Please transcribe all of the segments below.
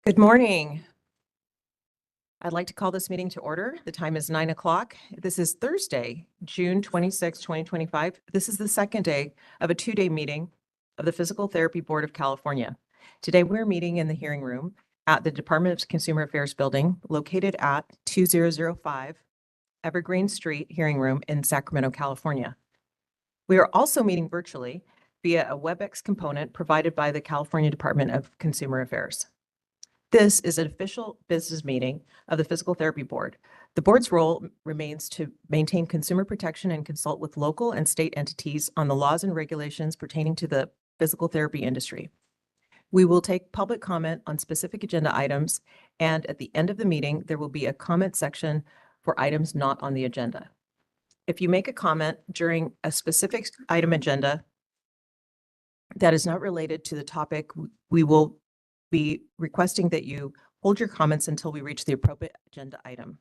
Good morning. I'd like to call this meeting to order. The time is 9 o'clock. This is Thursday, June 26, 2025. This is the second day of a two-day meeting of the Physical Therapy Board of California. Today, we're meeting in the hearing room at the Department of Consumer Affairs building located at 2005 Evergreen Street Hearing Room in Sacramento, California. We are also meeting virtually via a WebEx component provided by the California Department of Consumer Affairs. This is an official business meeting of the Physical Therapy Board. The board's role remains to maintain consumer protection and consult with local and state entities on the laws and regulations pertaining to the physical therapy industry. We will take public comment on specific agenda items, and at the end of the meeting, there will be a comment section for items not on the agenda. If you make a comment during a specific item agenda that is not related to the topic, we will be requesting that you hold your comments until we reach the appropriate agenda item.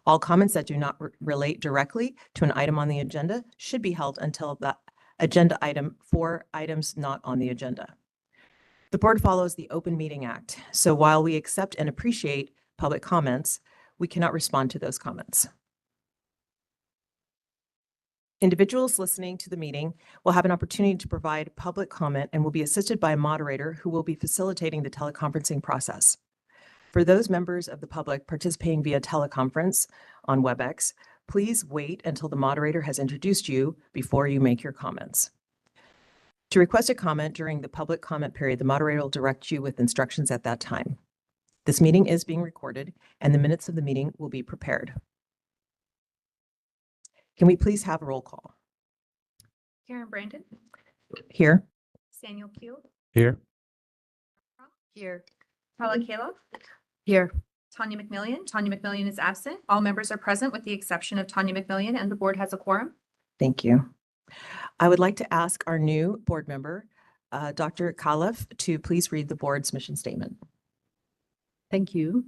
All comments that do not relate directly to an item on the agenda should be held until the agenda item for items not on the agenda. The board follows the Open Meeting Act, so while we accept and appreciate public comments, we cannot respond to those comments. Individuals listening to the meeting will have an opportunity to provide public comment and will be assisted by a moderator who will be facilitating the teleconferencing process. For those members of the public participating via teleconference on WebEx, please wait until the moderator has introduced you before you make your comments. To request a comment during the public comment period, the moderator will direct you with instructions at that time. This meeting is being recorded and the minutes of the meeting will be prepared. Can we please have a roll call? Karen Brandon. Here. Samuel Pugh. Here. Here. Paula Kalof. Here. Tanya McMillian. Tanya McMillian is absent. All members are present with the exception of Tanya McMillian, and the board has a quorum. Thank you. I would like to ask our new board member, Dr. Kalof, to please read the board's mission statement. Thank you.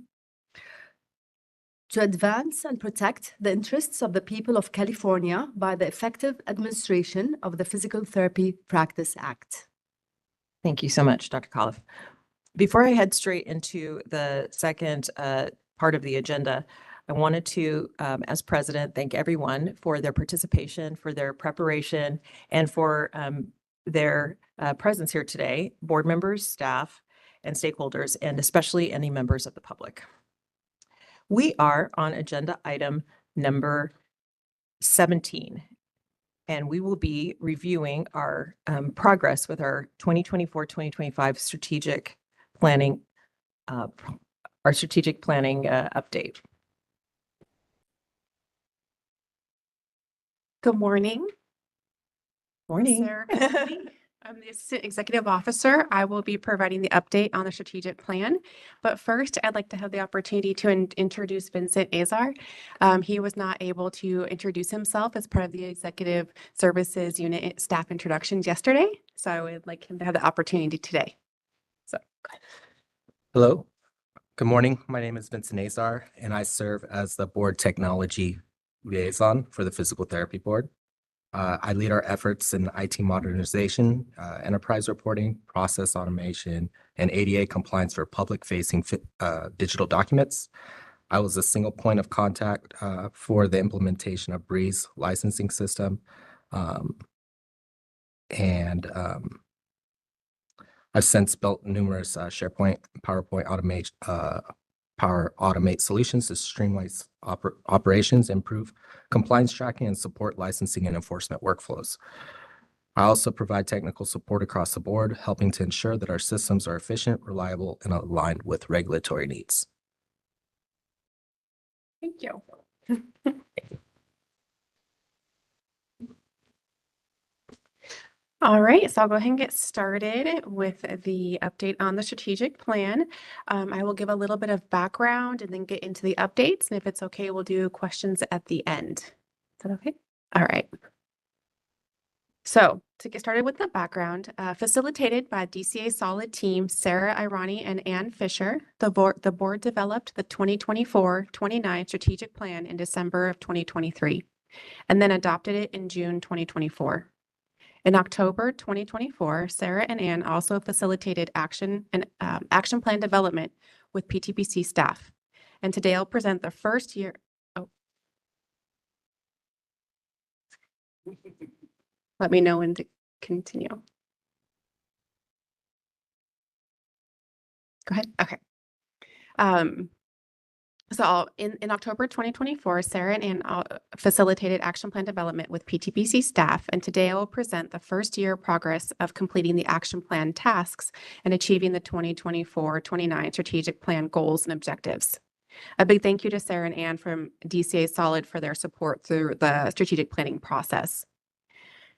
To advance and protect the interests of the people of California by the effective administration of the Physical Therapy Practice Act. Thank you so much, Dr. Kalof. Before I head straight into the second part of the agenda, I wanted to, as president, thank everyone for their participation, for their preparation, and for their presence here today, board members, staff, and stakeholders, and especially any members of the public. We are on agenda item number 17, and we will be reviewing our progress with our 2024-2025 strategic planning, update. Good morning. Morning. Sarah Kennedy. I'm the Assistant Executive Officer. I will be providing the update on the strategic plan. But first, I'd like to have the opportunity to introduce Vincent Azar. He was not able to introduce himself as part of the Executive Services Unit staff introductions yesterday. So I would like him to have the opportunity today. So, go ahead. Hello. Good morning. My name is Vincent Azar, and I serve as the Board Technology Liaison for the Physical Therapy Board. I lead our efforts in IT modernization, enterprise reporting, process automation, and ADA compliance for public-facing digital documents. I was a single point of contact for the implementation of Breeze licensing system. I've since built numerous SharePoint, PowerPoint Power Automate solutions to streamline operations, improve compliance tracking, and support licensing and enforcement workflows. I also provide technical support across the board, helping to ensure that our systems are efficient, reliable, and aligned with regulatory needs. Thank you. All right, so I'll go ahead and get started with the update on the strategic plan. I will give a little bit of background and then get into the updates. And if it's okay, we'll do questions at the end. Is that okay? All right. So to get started with the background, facilitated by DCA Solid team, Sarah Irani and Ann Fisher, the board developed the 2024-29 strategic plan in December of 2023, and then adopted it in June 2024. In October 2024, Sarah and Ann also facilitated action plan development with PTPC staff. And today I'll present the first year. Oh. Let me know when to continue. Go ahead. Okay. In October 2024, Sarah and Ann facilitated action plan development with PTPC staff, and today I will present the first year progress of completing the action plan tasks and achieving the 2024-29 strategic plan goals and objectives. A big thank you to Sarah and Ann from DCA Solid for their support through the strategic planning process.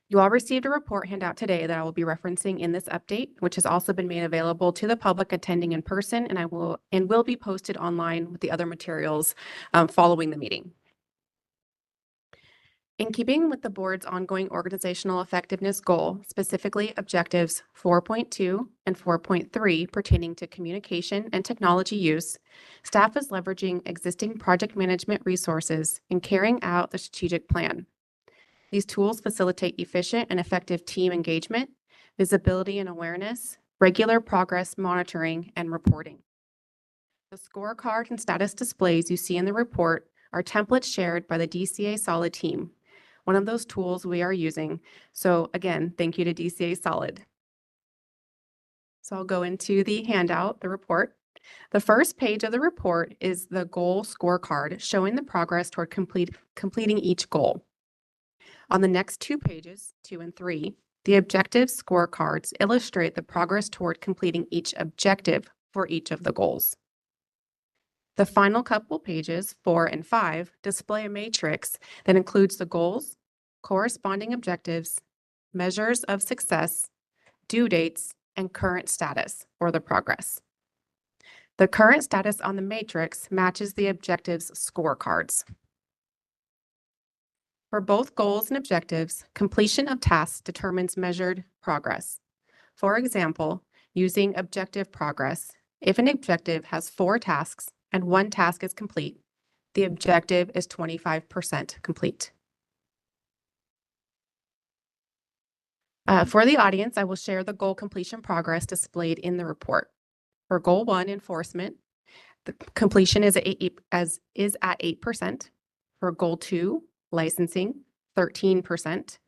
You all received a report handout today that I will be referencing in this update, which has also been made available to the public attending in person, and will be posted online with the other materials following the meeting. In keeping with the board's ongoing organizational effectiveness goal, specifically objectives 4.2 and 4.3 pertaining to communication and technology use, staff is leveraging existing project management resources in carrying out the strategic plan. These tools facilitate efficient and effective team engagement, visibility and awareness, regular progress monitoring, and reporting. The scorecard and status displays you see in the report are templates shared by the DCA Solid team, one of those tools we are using. So again, thank you to DCA Solid. So I'll go into the handout, the report. The first page of the report is the goal scorecard showing the progress toward completing each goal. On the next 2 pages, 2 and 3, the objective scorecards illustrate the progress toward completing each objective for each of the goals. The final couple pages, 4 and 5, display a matrix that includes the goals, corresponding objectives, measures of success, due dates, and current status or the progress. The current status on the matrix matches the objectives scorecards. For both goals and objectives, completion of tasks determines measured progress. For example, using objective progress, if an objective has 4 tasks and 1 task is complete, the objective is 25% complete. For the audience, I will share the goal completion progress displayed in the report. For goal 1, enforcement, the completion is at 8%. For goal 2, licensing, 13%.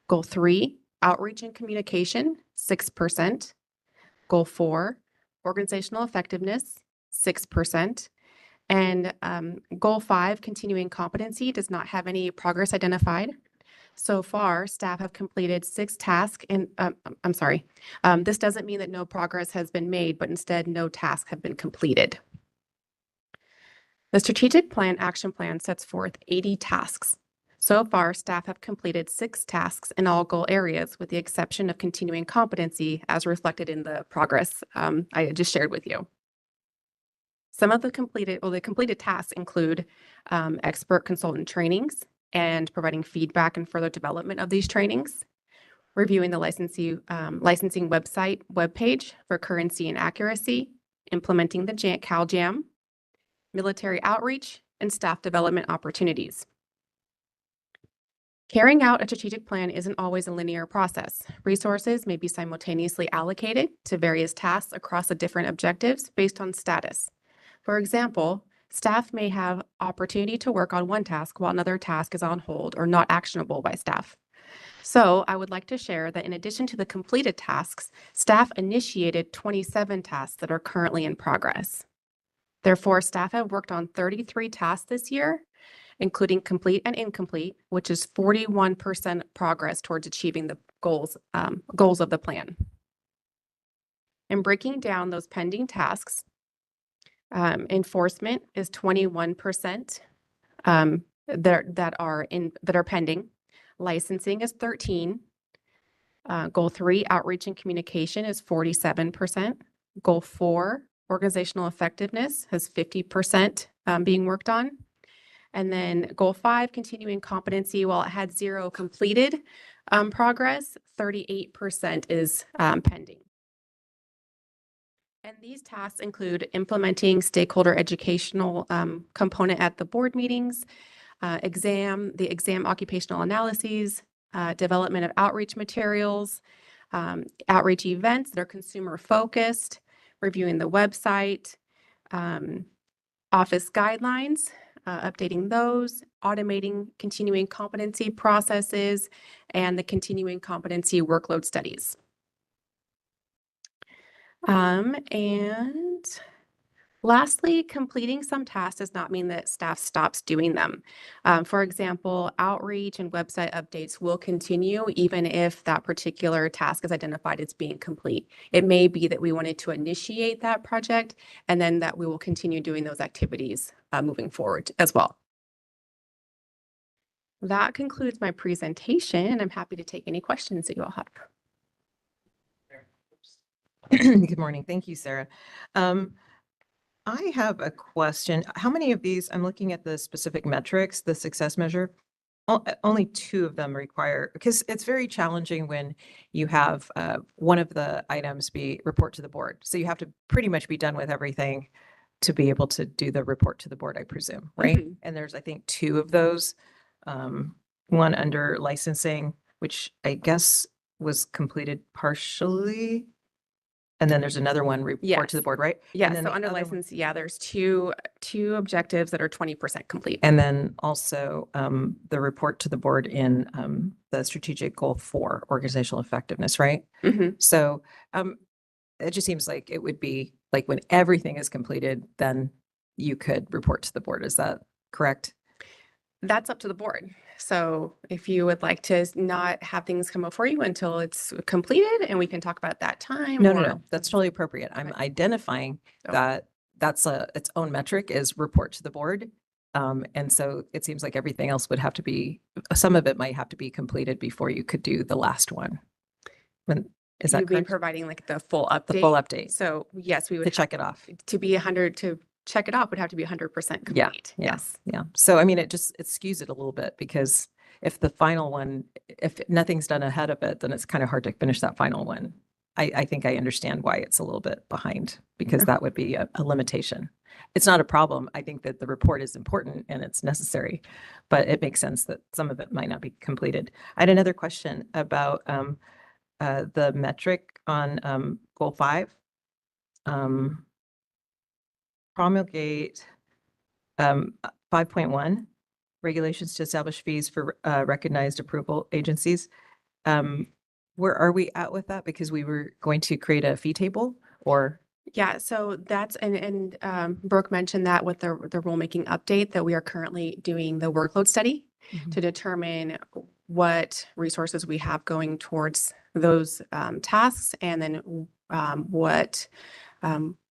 Goal 3, outreach and communication, 6%. Goal 4, organizational effectiveness, 6%. And goal 5, continuing competency, does not have any progress identified. So far, staff have completed 6 tasks, and this doesn't mean that no progress has been made, but instead no tasks have been completed. The strategic plan action plan sets forth 80 tasks. So far, staff have completed 6 tasks in all goal areas, with the exception of continuing competency as reflected in the progress I just shared with you. Some of the completed tasks include expert consultant trainings and providing feedback and further development of these trainings, reviewing the licensing webpage for currency and accuracy, implementing the CalJam, military outreach, and staff development opportunities. Carrying out a strategic plan isn't always a linear process. Resources may be simultaneously allocated to various tasks across the different objectives based on status. For example, staff may have opportunity to work on one task while another task is on hold or not actionable by staff. So I would like to share that in addition to the completed tasks, staff initiated 27 tasks that are currently in progress. Therefore, staff have worked on 33 tasks this year, including complete and incomplete, which is 41% progress towards achieving the goals of the plan. And breaking down those pending tasks, enforcement is 21% that are pending. Licensing is 13%. Goal 3, outreach and communication, is 47%. Goal 4, organizational effectiveness, has 50% being worked on. And then goal 5, continuing competency, while it had 0 completed progress, 38% is pending. And these tasks include implementing stakeholder educational component at the board meetings, the exam occupational analyses, development of outreach materials, outreach events that are consumer focused, reviewing the website, office guidelines, updating those, automating continuing competency processes, and the continuing competency workload studies. And lastly, completing some tasks does not mean that staff stops doing them. For example, outreach and website updates will continue even if that particular task is identified as being complete. It may be that we wanted to initiate that project and then that we will continue doing those activities moving forward as well. That concludes my presentation, and I'm happy to take any questions that you all have. Good morning. Thank you, Sarah. I have a question. How many of these, I'm looking at the specific metrics, the success measure. Only 2 of them require, because it's very challenging when you have one of the items be report to the board. So you have to pretty much be done with everything to be able to do the report to the board, I presume, right? Mhm. And there's, I think, 2 of those. One under licensing, which I guess was completed partially. And then there's another one, report to the Yes. board, right? Yeah, And then so the under other one- license, yeah, there's two objectives that are 20% complete. And then also the report to the board in the strategic goal 4, organizational effectiveness, right? Mhm. So it just seems like it would be like when everything is completed, then you could report to the board. Is that correct? That's up to the board. So if you would like to not have things come before you until it's completed and we can talk about that time. No, no, or- no, that's totally appropriate. I'm Okay. identifying Oh. that that's its own metric is report to the board. And so it seems like everything else would have to be, some of it might have to be completed before you could do the last one. Is that You'd be correct? providing like the full update. The full update So yes, we would to check it off. to be 100 to check it off would have to be 100% Yeah, complete. yeah. Yes. Yeah. So I mean, it skews it a little bit because if the final one, if nothing's done ahead of it, then it's kind of hard to finish that final one. I think I understand why it's a little bit behind because that would be a limitation. It's not a problem. I think that the report is important and it's necessary, but it makes sense that some of it might not be completed. I had another question about the metric on goal 5. Promulgate 5.1 regulations to establish fees for recognized approval agencies. Where are we at with that? Because we were going to create a fee table or, Yeah, so that's, and Brooke mentioned that with the rulemaking update that we are currently doing the workload study to determine what resources we have going towards those tasks. And then what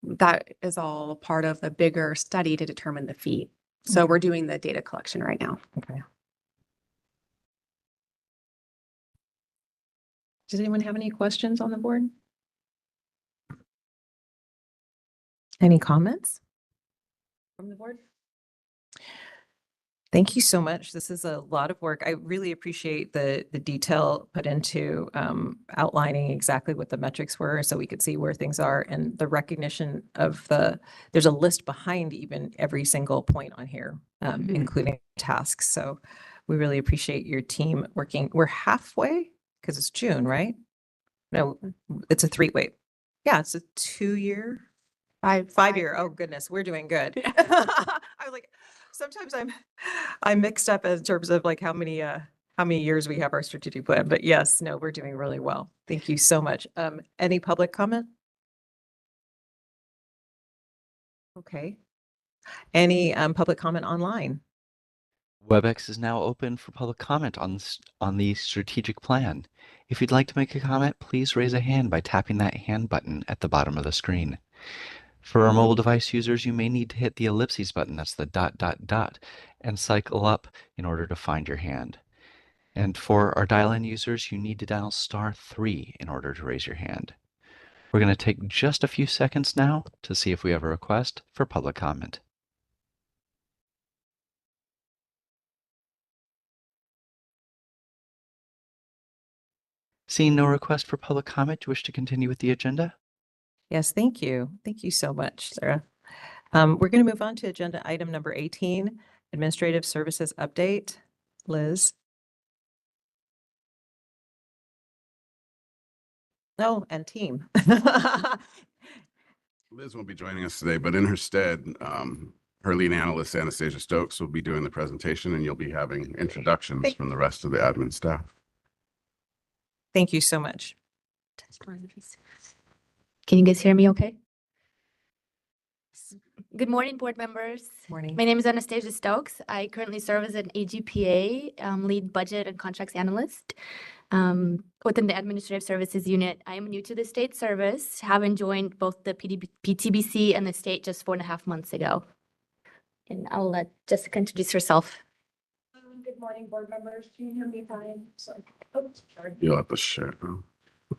that is all part of the bigger study to determine the fee. So we're doing the data collection right now. okay. Does anyone have any questions on the board? Any comments from the board? Thank you so much. This is a lot of work. I really appreciate the detail put into outlining exactly what the metrics were so we could see where things are and the recognition of there's a list behind even every single point on here, including tasks. So we really appreciate your team working. We're halfway because it's June, right? No, it's a 3-way. Yeah, it's a 2-year. 5-year. Oh goodness, we're doing good. I was like, sometimes I'm mixed up in terms of like how many years we have our strategic plan, but yes, no, we're doing really well. Thank you so much. Any public comment? Okay. Any public comment online? WebEx is now open for public comment on the strategic plan. If you'd like to make a comment, please raise a hand by tapping that hand button at the bottom of the screen. For our mobile device users, you may need to hit the ellipses button, that's the ... and cycle up in order to find your hand. And for our dial-in users, you need to dial *3 in order to raise your hand. We're going to take just a few seconds now to see if we have a request for public comment. Seeing no request for public comment, do you wish to continue with the agenda? Yes, thank you. Thank you so much, Sarah. We're going to move on to agenda item number 18, administrative services update. Liz? Oh, and team. Liz won't be joining us today, but in her stead, her lead analyst Anastasia Stokes will be doing the presentation, and you'll be having introductions from the rest of the admin staff. Thank you so much. Can you guys hear me okay? Good morning, board members. Morning. My name is Anastasia Stokes. I currently serve as an AGPA lead budget and contracts analyst within the Administrative Services Unit. I am new to the state service, having joined both the PTBC and the state just 4.5 months ago. And I'll let Jessica introduce herself. Good morning, board members. Can you hear me fine? Sorry. Sorry. You'll have to share.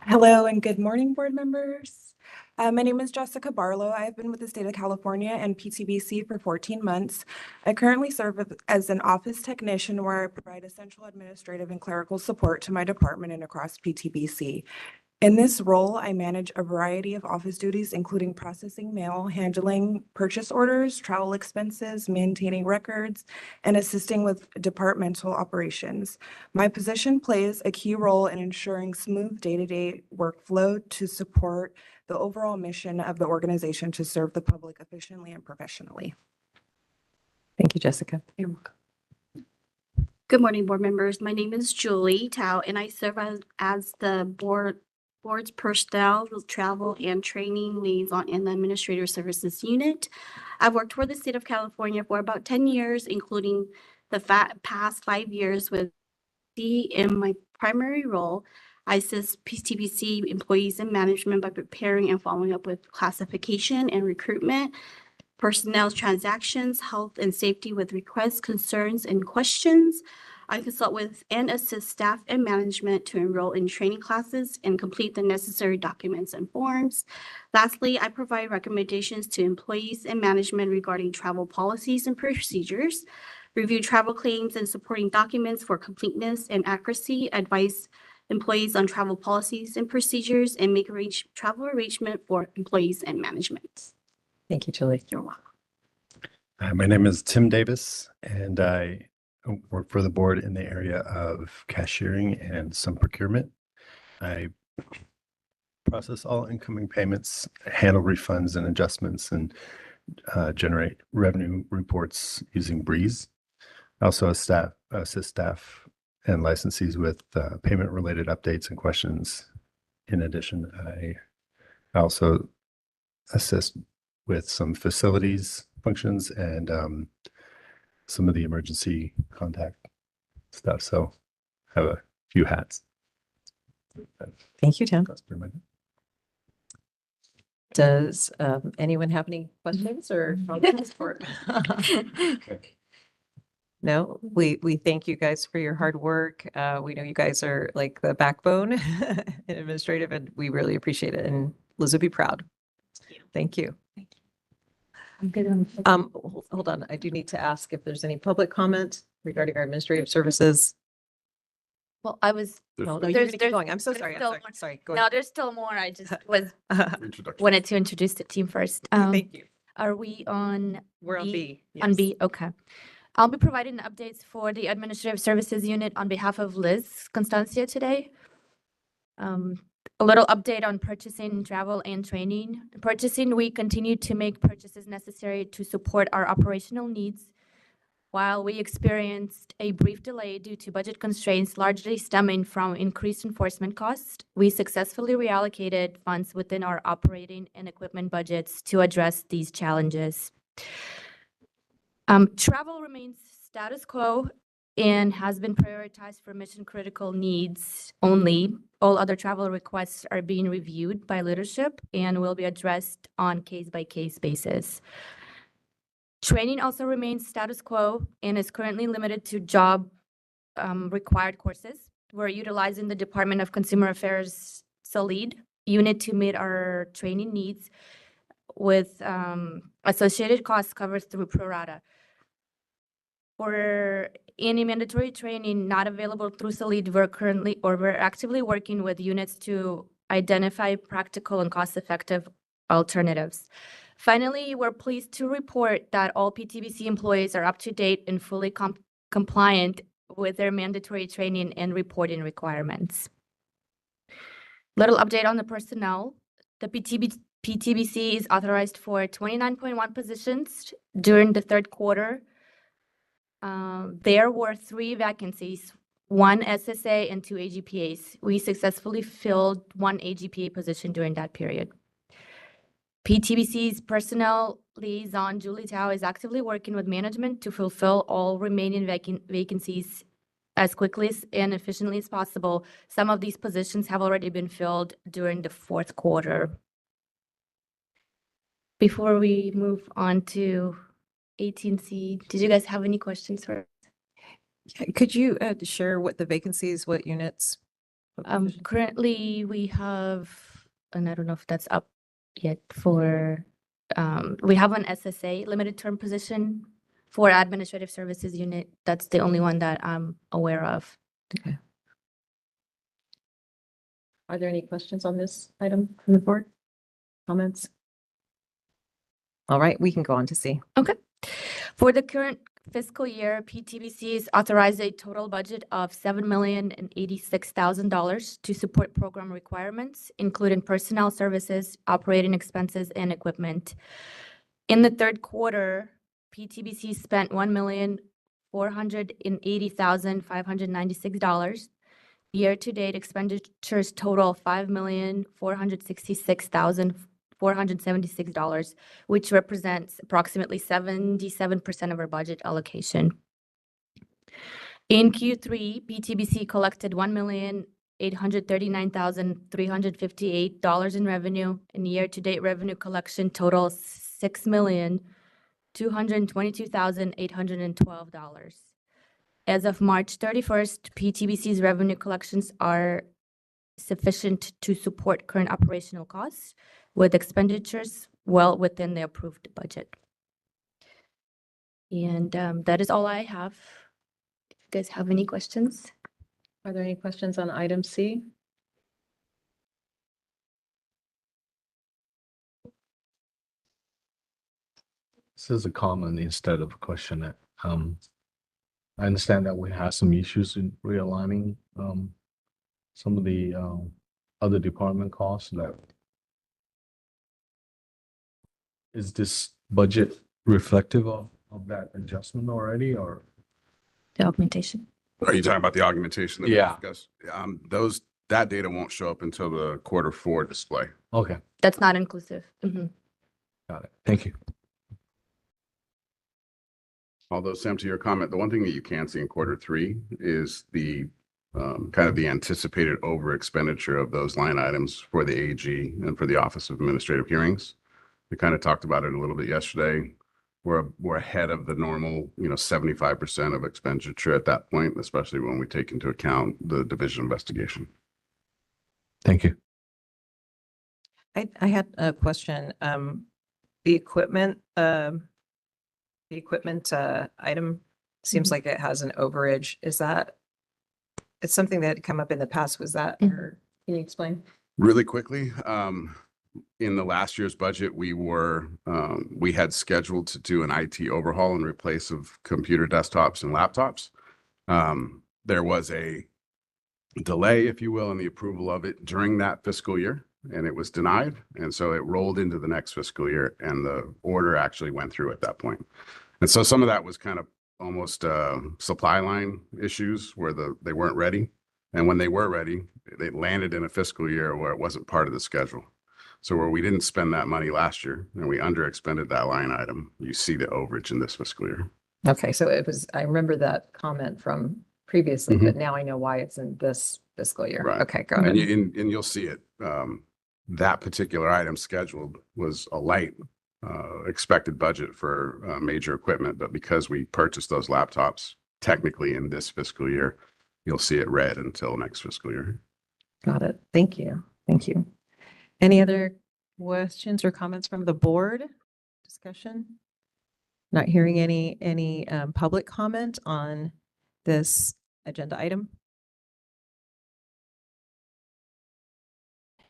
Hello and good morning, board members. My name is Jessica Barlow. I have been with the state of California and PTBC for 14 months. I currently serve as an office technician where I provide essential administrative and clerical support to my department and across PTBC. In this role, I manage a variety of office duties, including processing mail, handling purchase orders, travel expenses, maintaining records, and assisting with departmental operations. My position plays a key role in ensuring smooth day-to-day workflow to support the overall mission of the organization to serve the public efficiently and professionally. Thank you, Jessica. You're welcome. Good morning, board members. My name is Julie Tao, and I serve as the board's personnel, travel, and training liaison in the Administrative Services Unit. I've worked for the state of California for about 10 years, including the past 5 years with in my primary role. I assist PTBC employees and management by preparing and following up with classification and recruitment, personnel transactions, health and safety with requests, concerns, and questions. I consult with and assist staff and management to enroll in training classes and complete the necessary documents and forms. Lastly, I provide recommendations to employees and management regarding travel policies and procedures, review travel claims and supporting documents for completeness and accuracy, advise employees on travel policies and procedures, and make travel arrangement for employees and management. Thank you, Julie. You're welcome. My name is Tim Davis, and I work for the board in the area of cashiering and some procurement. I process all incoming payments, handle refunds and adjustments, and generate revenue reports using Breeze. I also assist staff and licensees with payment-related updates and questions. In addition, I also assist with some facilities functions and some of the emergency contact stuff. So I have a few hats. Thank you, Tim. That's pretty much it. Does anyone have any questions or comments for? No, we thank you guys for your hard work. We know you guys are like the backbone in administrative, and we really appreciate it. And Liz will be proud. Thank you. I'm good. Hold on. I do need to ask if there's any public comment regarding our administrative services. Well, I was, No, There's you're There's- gonna keep there's- going. I'm so there's sorry. I'm still sorry. more. Sorry. Go no, ahead. there's still more. I just was Introduction. wanted to introduce the team first. Thank you. Are we on We're on B? B. On yes. B, okay. I'll be providing updates for the Administrative Services Unit on behalf of Liz Constancia today. A little update on purchasing, travel, and training. Purchasing, we continue to make purchases necessary to support our operational needs. While we experienced a brief delay due to budget constraints largely stemming from increased enforcement costs, we successfully reallocated funds within our operating and equipment budgets to address these challenges. Travel remains status quo and has been prioritized for mission critical needs only. All other travel requests are being reviewed by leadership and will be addressed on case by case basis. Training also remains status quo and is currently limited to job required courses. We're utilizing the Department of Consumer Affairs SALEAD unit to meet our training needs with associated costs covered through pro rata. For any mandatory training not available through SALEAD, we're actively working with units to identify practical and cost-effective alternatives. Finally, we're pleased to report that all PTBC employees are up to date and fully compliant with their mandatory training and reporting requirements. Little update on the personnel. The PTBC is authorized for 29.1 positions during the third quarter. There were 3 vacancies, 1 SSA and 2 AGPAs. We successfully filled 1 AGPA position during that period. PTBC's personnel liaison, Julie Tao, is actively working with management to fulfill all remaining vacancies as quickly and efficiently as possible. Some of these positions have already been filled during the fourth quarter. Before we move on to 18C, did you guys have any questions for? Could you share what the vacancies, what units? what positions? Currently, we have, and I don't know if that's up yet for, we have an SSA limited term position for administrative services unit. That's the only one that I'm aware of. Okay. Are there any questions on this item from the board? Comments? All right, we can go on to C. Okay. For the current fiscal year, PTBC is authorized a total budget of $7,086,000 to support program requirements, including personnel services, operating expenses, and equipment. In the third quarter, PTBC spent $1,480,596. Year-to-date expenditures total $5,466,476, which represents approximately 77% of our budget allocation. In Q3, PTBC collected $1,839,358 in revenue, and year-to-date revenue collection totals $6,222,812. As of March 31st, PTBC's revenue collections are sufficient to support current operational costs, with expenditures well within the approved budget. And that is all I have. If you guys have any questions. Are there any questions on item C? This is a comment instead of a question. I understand that we have some issues in realigning some of the other department costs. That is this budget reflective of that adjustment already, or? The augmentation. Are you talking about the augmentation? That we Yeah. discussed? That data won't show up until the Q4 display. Okay, That's not inclusive. got it. Thank you. Although, Sam, to your comment, the one thing that you can see in Q3 is the kind of the anticipated over expenditure of those line items for the AG and for the Office of Administrative Hearings. We kind of talked about it a little bit yesterday. We're ahead of the normal, 75% of expenditure at that point, especially when we take into account the division investigation. Thank you. I had a question. The equipment item seems like it has an overage. Is that, it's something that had come up in the past. Was that, or can you explain? Really quickly, in the last year's budget, we had scheduled to do an IT overhaul in replace of computer desktops and laptops. There was a delay, if you will, in the approval of it during that fiscal year, and it was denied. And so it rolled into the next fiscal year, and the order actually went through at that point. And so some of that was kind of almost supply line issues where they weren't ready. And when they were ready, they landed in a fiscal year where it wasn't part of the schedule. So where we didn't spend that money last year and we under expended that line item, you see the overage in this fiscal year. Okay, so it was, I remember that comment from previously, but now I know why it's in this fiscal year. Right. Okay, go ahead. And you'll see it. That particular item scheduled was a light expected budget for major equipment, but because we purchased those laptops technically in this fiscal year, you'll see it red until next fiscal year. Got it. Thank you. Thank you. Any other questions or comments from the board? Discussion? Not hearing any public comment on this agenda item?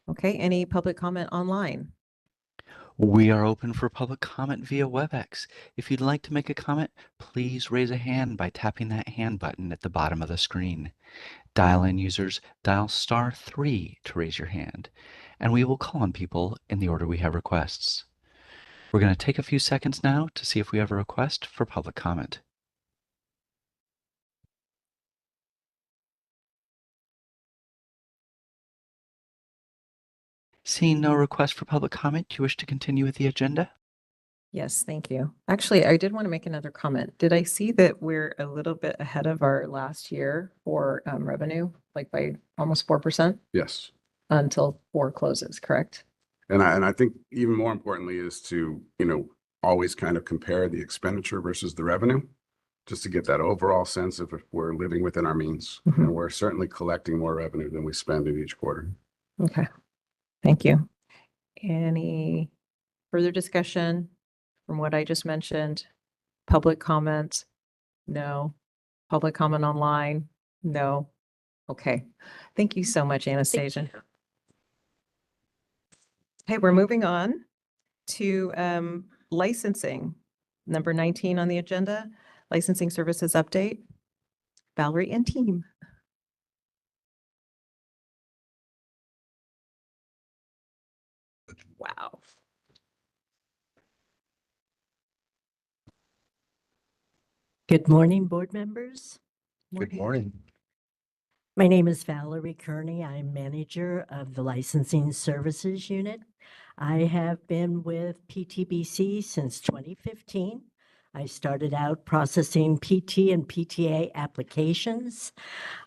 Okay, any public comment online? We are open for public comment via WebEx. If you'd like to make a comment, please raise a hand by tapping that hand button at the bottom of the screen. Dial-in users dial *3 to raise your hand. and we will call on people in the order we have requests. We're going to take a few seconds now to see if we have a request for public comment. Seeing no request for public comment, do you wish to continue with the agenda? Yes, thank you. Actually, I did want to make another comment. Did I see that we're a little bit ahead of our last year for revenue, like by almost 4% Yes. until 4 closes, correct? And I think even more importantly is to, always kind of compare the expenditure versus the revenue, just to get that overall sense of if we're living within our means. Mhm. And we're certainly collecting more revenue than we spend in each quarter. Okay, thank you. Any further discussion from what I just mentioned? Public comment? No. Public comment online? No. Okay, thank you so much, Anastasia. Okay, we're moving on to licensing. Number 19 on the agenda, licensing services update. Valerie and team. Wow. Good morning, board members. Good morning. My name is Valerie Kearney. I'm manager of the Licensing Services Unit. I have been with PTBC since 2015. I started out processing PT and PTA applications.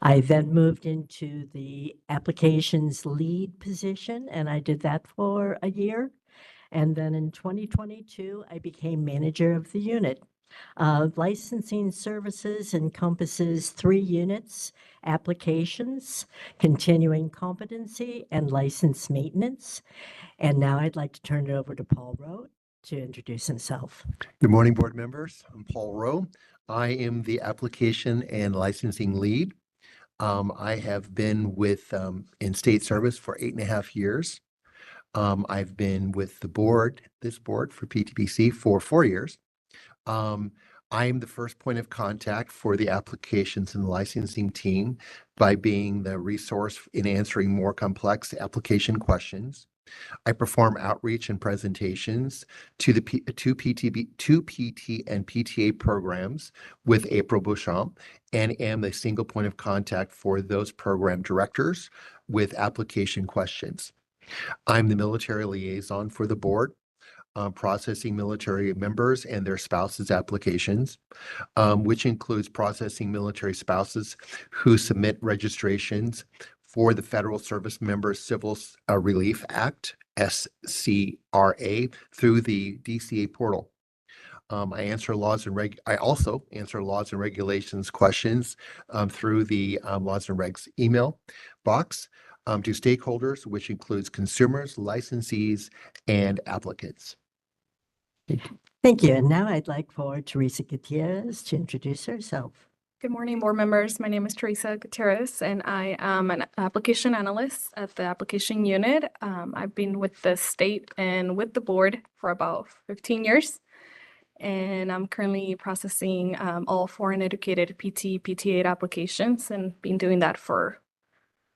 I then moved into the applications lead position, and I did that for a year. And then in 2022, I became manager of the unit. Licensing services encompasses 3 units: applications, continuing competency, and license maintenance. And now I'd like to turn it over to Paul Rowe to introduce himself. Good morning, board members. I'm Paul Rowe. I am the application and licensing lead. I have been with in state service for 8.5 years. I've been with this board for PTBC for 4 years. I am the first point of contact for the applications and licensing team by being the resource in answering more complex application questions. I perform outreach and presentations to two PT and PTA programs with April Beauchamp, and am the single point of contact for those program directors with application questions. I'm the military liaison for the board, processing military members and their spouses' applications, which includes processing military spouses who submit registrations for the Federal Service Members Civil Relief Act, SCRA, through the DCA portal. I also answer laws and regulations questions through the laws and regs email box to stakeholders, which includes consumers, licensees, and applicants. Thank you. And now I'd like for Teresa Gutierrez to introduce herself. Good morning, board members. My name is Teresa Gutierrez, and I am an application analyst at the application unit. I've been with the state and with the board for about 15 years, and I'm currently processing all foreign educated PT, PTA applications, and been doing that for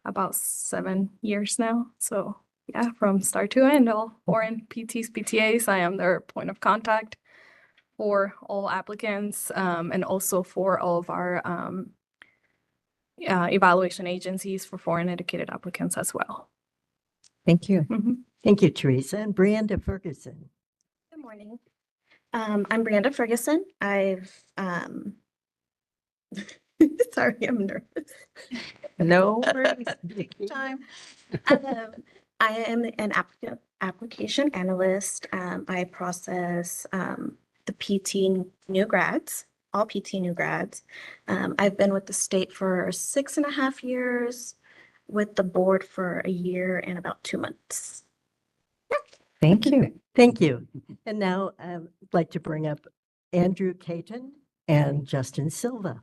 about 7 years now. So yeah, from start to end, all foreign PTs, PTAs, I am their point of contact for all applicants, and also for all of our evaluation agencies for foreign educated applicants as well. Thank you. Thank you, Teresa. And Brianda Ferguson. Good morning. I'm Brianda Ferguson. I've sorry, I'm nervous. No worries. Take your time. I am an application analyst. I process the PT new grads, all PT new grads. I've been with the state for 6.5 years, with the board for a year and about 2 months. Thank you. Thank you. And now I'd like to bring up Andrew Caton and Justin Silva,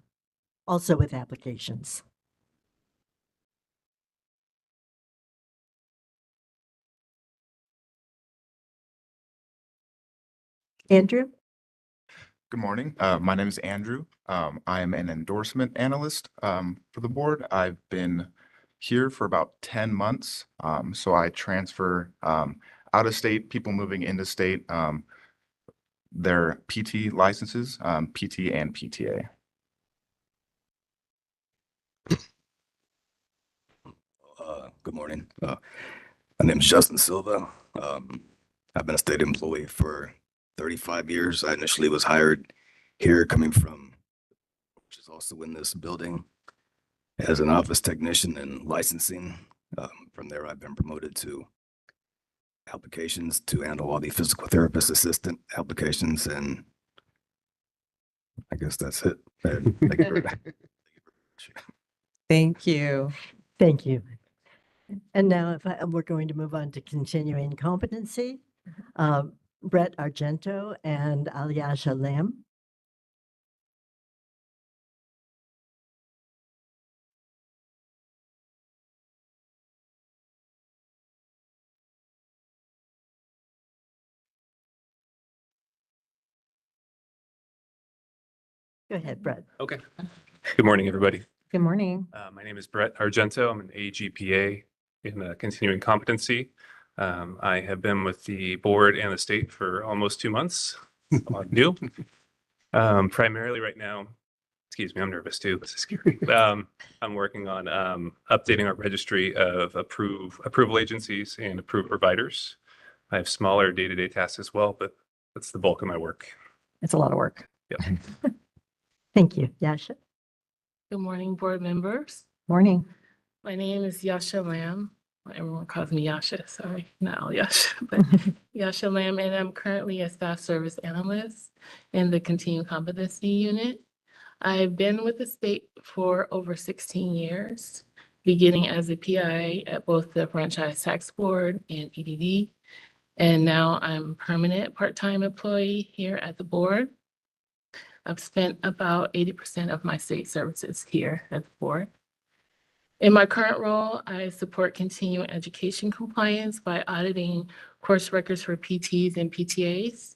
also with applications. Andrew? Good morning. My name is Andrew. I am an endorsement analyst for the board. I've been here for about 10 months. So I transfer out of state, people moving into state, their PT licenses, PT and PTA. Good morning. My name is Justin Silva. I've been a state employee for 35 years. I initially was hired here coming from, which is also in this building, as an office technician and licensing. From there, I've been promoted to applications to handle all the physical therapist assistant applications, and I guess that's it. Thank you very much. Thank you. Thank you. And now we're going to move on to continuing competency. Brett Argento and Alyasha Lam. Go ahead, Brett. Okay. Good morning, everybody. Good morning. My name is Brett Argento. I'm an AGPA in continuing competency. I have been with the board and the state for almost 2 months. New. Primarily right now, excuse me, I'm nervous too. This is scary. I'm working on updating our registry of approval agencies and approved providers. I have smaller day-to-day tasks as well, but that's the bulk of my work. It's a lot of work. Yep. Thank you. Yasha. Good morning, board members. Morning. My name is Yasha Lam. Everyone calls me Yasha, sorry, not Yasha, but Yasha Lam, and I'm currently a staff service analyst in the continuing competency unit. I've been with the state for over 16 years, beginning as a PI at both the Franchise Tax Board and EDD, and now I'm a permanent part-time employee here at the board. I've spent about 80% of my state services here at the board. In my current role, I support continuing education compliance by auditing course records for PTs and PTAs.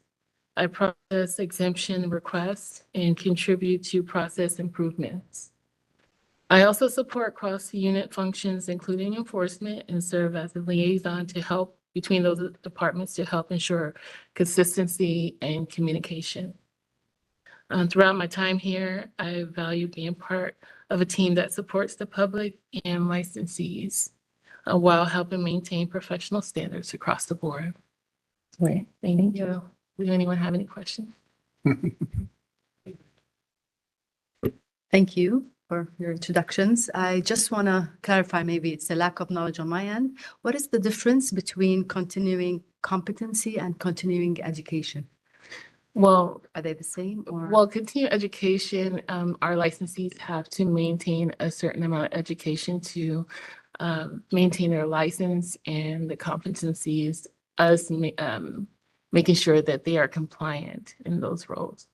I process exemption requests and contribute to process improvements. I also support cross-unit functions, including enforcement, and serve as a liaison to help between those departments to help ensure consistency and communication. Throughout my time here, I value being part of a team that supports the public and licensees while helping maintain professional standards across the board. Great. Thank you. Does anyone have any questions? Thank you for your introductions. I just want to clarify, maybe it's a lack of knowledge on my end. What is the difference between continuing competency and continuing education? Well, are they the same or? Well, continuing education, our licensees have to maintain a certain amount of education to maintain their license, and the competencies, us making sure that they are compliant in those roles.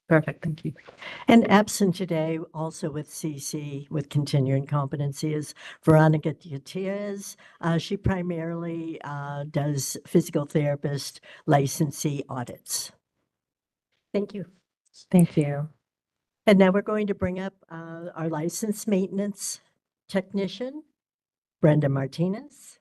Perfect, thank you. And absent today, also with CC, with continuing competency, is Veronica Gutierrez. She primarily does physical therapist licensee audits. Thank you. Thank you. And now we're going to bring up our license maintenance technician, Brenda Martinez.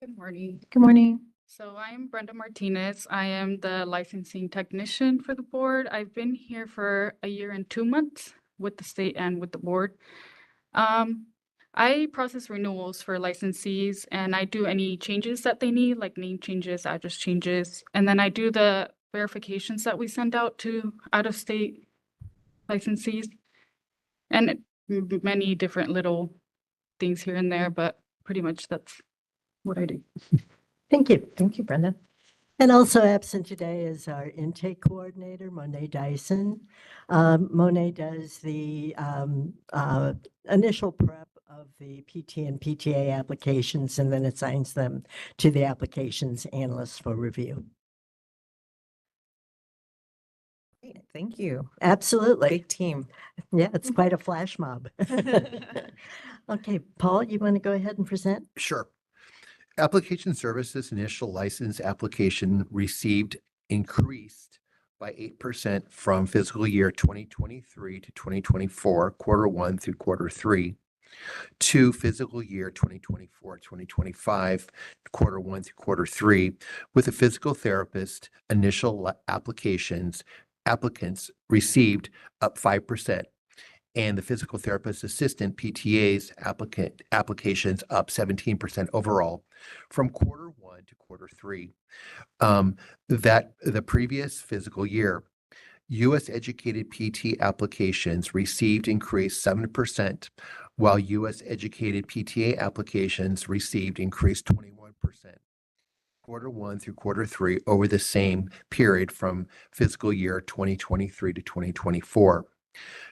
Good morning. Good morning. So I'm Brenda Martinez. I am the licensing technician for the board. I've been here for 1 year and 2 months with the state and with the board. I process renewals for licensees, and I do any changes that they need, like name changes, address changes. And then I do the verifications that we send out to out-of-state licensees. And many different little things here and there, but pretty much that's what I do. Thank you. Thank you, Brenda. And also absent today is our intake coordinator, Monet Dyson. Monet does the initial prep of the PT and PTA applications, and then assigns them to the applications analysts for review. Thank you. Absolutely. Big team. Yeah, it's quite a flash mob. Okay, Paul, you want to go ahead and present? Sure. Application services initial license application received increased by 8% from fiscal year 2023 to 2024, quarter one through quarter three, to fiscal year 2024, 2025, quarter one through quarter three, with the physical therapist initial applicants received up 5%. And the physical therapist assistant PTA's applications up 17% overall from quarter one to quarter three. That the previous fiscal year, U.S. educated PT applications received increased 7%, while U.S. educated PTA applications received increased 21%. Quarter one through quarter three over the same period from fiscal year 2023 to 2024.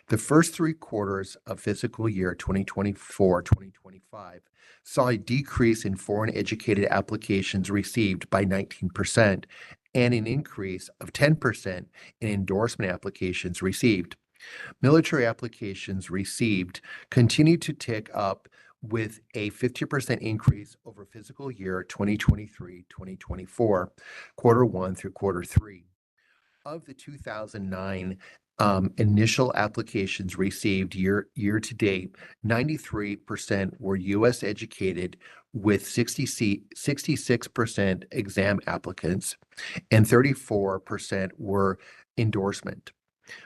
The first three quarters of fiscal year 2024-2025 saw a decrease in foreign educated applications received by 19% and an increase of 10% in endorsement applications received. Military applications received continued to tick up with a 50% increase over fiscal year 2023-2024, quarter one through quarter three. Of the 2009 initial applications received year to date, 93% were U.S. educated with 66% exam applicants and 34% were endorsement.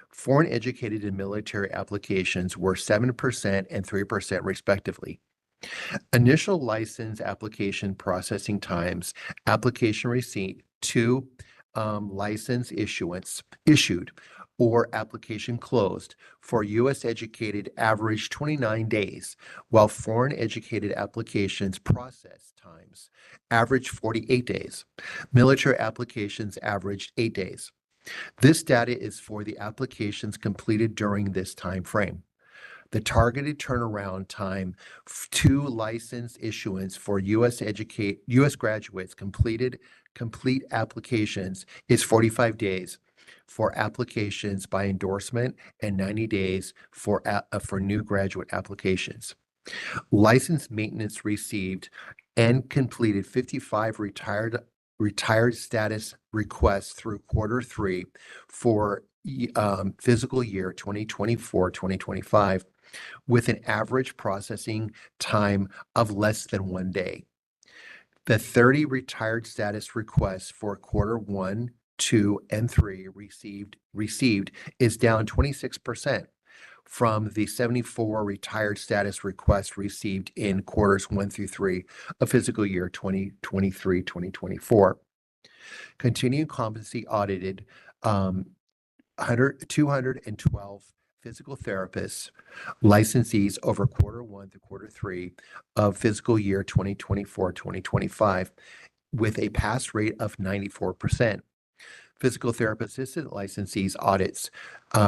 Foreign educated and military applications were 7% and 3% respectively. Initial license application processing times, application receipt to license issued or application closed for U.S. educated averaged 29 days, while foreign educated applications process times averaged 48 days. Military applications averaged 8 days. This data is for the applications completed during this time frame. The targeted turnaround time to license issuance for U.S. graduates complete applications is 45 days for applications by endorsement and 90 days for new graduate applications. License maintenance received and completed 55 retired status requests through quarter three for fiscal year 2024-2025, with an average processing time of less than 1 day. The 30 retired status requests for quarter one, two, and three received is down 26% from the 74 retired status requests received in quarters 1 through 3 of fiscal year 2023-2024. Continuing competency audited 212 physical therapists, licensees over quarter one to quarter three of fiscal year 2024-2025 with a pass rate of 94%. Physical therapist assistant licensees audits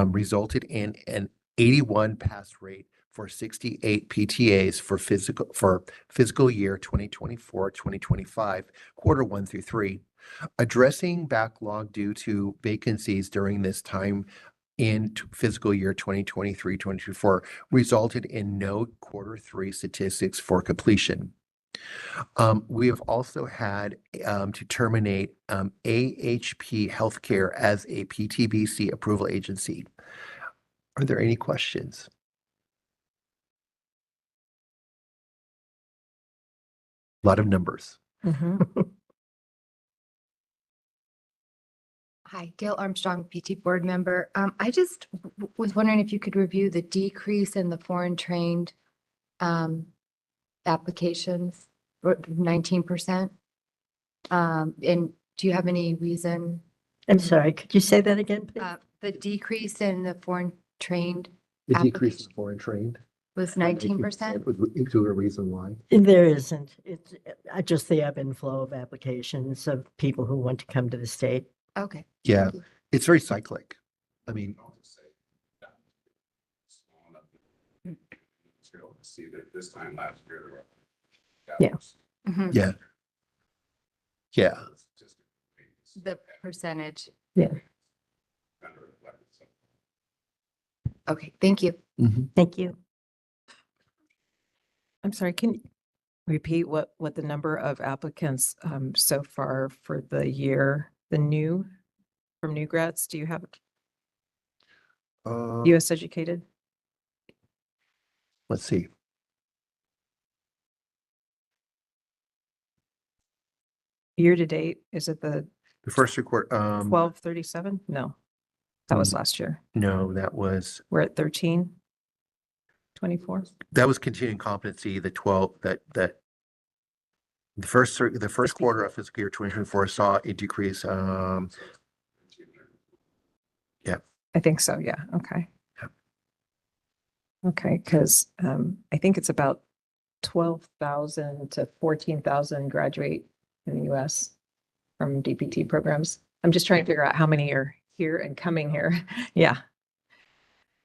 resulted in an 81 pass rate for 68 PTAs for fiscal year 2024-2025, quarter one through three. Addressing backlog due to vacancies during this time in fiscal year 2023-2024 resulted in no quarter three statistics for completion. We have also had to terminate AHP Healthcare as a PTBC approval agency. Are there any questions? A lot of numbers. Hi, Gail Armstrong, PT board member. I just was wondering if you could review the decrease in the foreign trained applications, 19%. And do you have any reason? I'm sorry, could you say that again, please? The decrease in the foreign trained The decrease in foreign trained was 19%. Is there a reason why? There isn't. It's just the ebb and flow of applications of people who want to come to the state. Okay. Yeah, it's very cyclic. I mean, see that this time last year. Yeah. Yeah. Yeah. The percentage. Yeah. Okay, thank you. Thank you. I'm sorry, can you repeat what the number of applicants so far for the year, from new grads? Do you have US educated? Let's see. Year to date, is it the The first report, 1237? No, that was Mm. last year. no, that was, We're at 1324. that was continuing competency, the 12, that the first quarter of fiscal year 2024 saw a decrease, yeah. I think so, yeah, okay. Yep. Okay, because I think it's about 12,000 to 14,000 graduate in the US from DPT programs. I'm just trying to figure out how many are here and coming here. Yeah.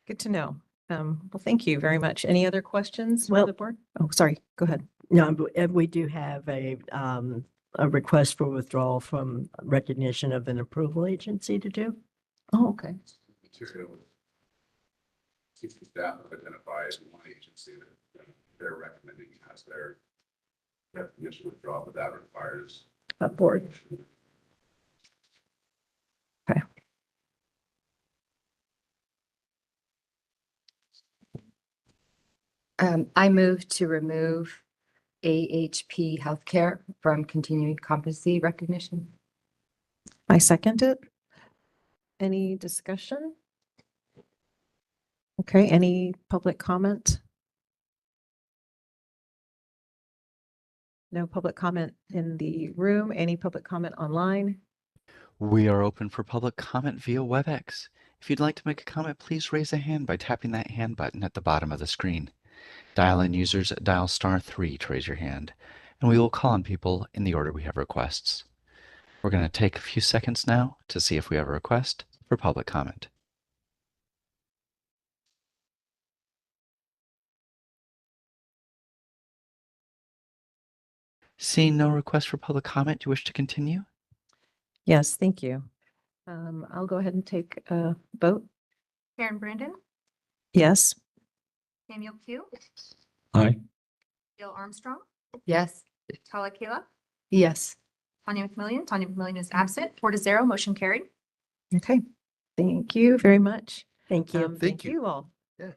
Good to know. Well, thank you very much. Any other questions for Well- the board? Oh, sorry, go ahead. No, we do have a request for withdrawal from recognition of an approval agency to do. Oh, okay. Material. Staff identify as one agency that they're recommending as their definition withdrawal, but that requires. A board. Okay. I move to remove AHP Healthcare from continuing competency recognition. I second it. Any discussion? Okay, any public comment? No public comment in the room. Any public comment online? We are open for public comment via WebEx. If you'd like to make a comment, please raise a hand by tapping that hand button at the bottom of the screen. Dial-in users dial *3 to raise your hand, and we will call on people in the order we have requests. We're going to take a few seconds now to see if we have a request for public comment. Seeing no request for public comment, do you wish to continue? Yes, thank you. I'll go ahead and take a vote. Karen Brandon, Yes. Samuel Q, Aye. Jill Armstrong, Yes. Tala Kayla, Yes. Tanya McMillian. Tanya McMillian is absent. 4-0, motion carried. Okay. Thank you very much. Thank you. Thank you all. Yeah.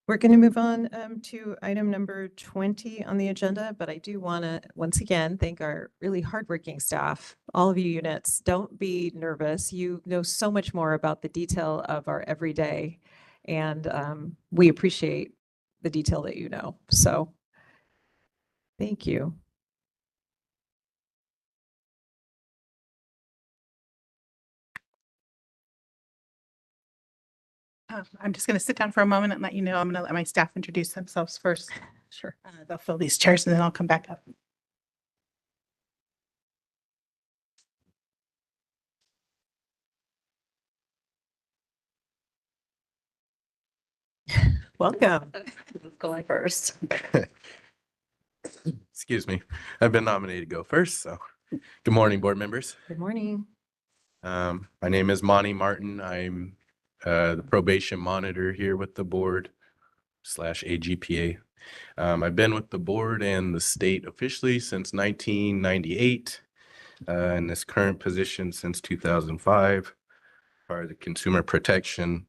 We're going to move on to item number 20 on the agenda, but I do want to once again thank our really hardworking staff, all of you units. Don't be nervous. You know so much more about the detail of our everyday, and we appreciate the detail that you know. So thank you. I'm just going to sit down for a moment and let you know. I'm going to let my staff introduce themselves first. Sure. They'll fill these chairs and then I'll come back up. Welcome. Going first. Excuse me. I've been nominated to go first, so good morning, board members. Good morning. My name is Monty Martin. I'm the probation monitor here with the board / AGPA. I've been with the board and the state officially since 1998, in this current position since 2005, part of the Consumer Protection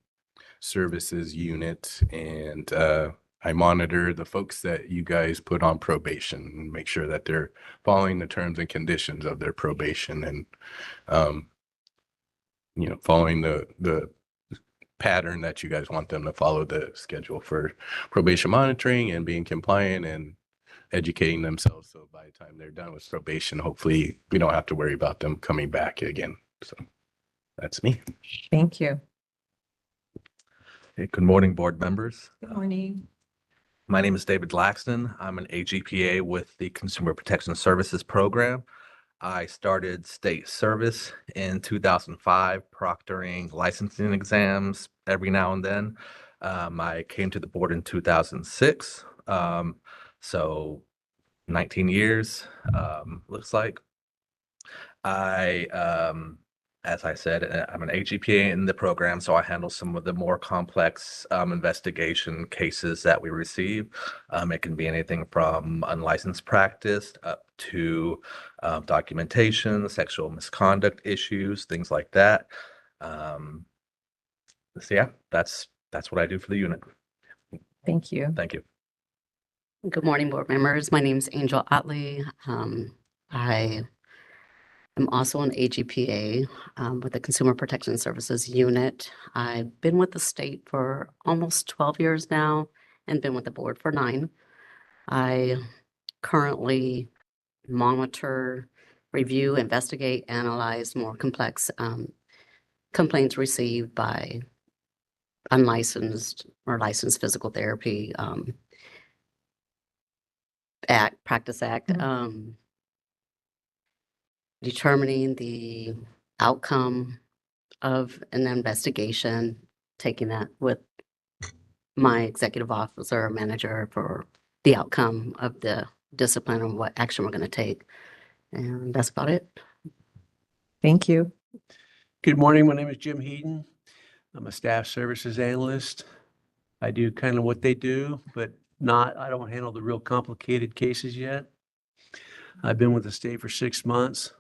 Services Unit, and I monitor the folks that you guys put on probation and make sure that they're following the terms and conditions of their probation and following the pattern that you guys want them to follow, the schedule for probation monitoring and being compliant and educating themselves. So by the time they're done with probation, hopefully we don't have to worry about them coming back again. So that's me. Thank you. Hey, good morning, board members. Good morning. My name is David Laxton. I'm an AGPA with the Consumer Protection Services Program. I started state service in 2005, proctoring licensing exams every now and then. I came to the board in 2006, so 19 years, looks like. I As I said, I'm an AGPA in the program, so I handle some of the more complex investigation cases that we receive. It can be anything from unlicensed practice up to documentation, sexual misconduct issues, things like that. So yeah, that's what I do for the unit. Thank you. Thank you. Good morning, board members. My name is Angel Otley. I am also an AGPA with the Consumer Protection Services Unit. I've been with the state for almost 12 years now and been with the board for 9. I currently monitor, review, investigate, analyze more complex complaints received by unlicensed or licensed physical therapy Practice Act, determining the outcome of an investigation, taking that with my executive officer or manager for the outcome of the discipline and what action we're going to take. And that's about it. Thank you. Good morning. My name is Jim Heaton. I'm a staff services analyst. I do kind of what they do, but I don't handle the real complicated cases yet. I've been with the state for 6 months,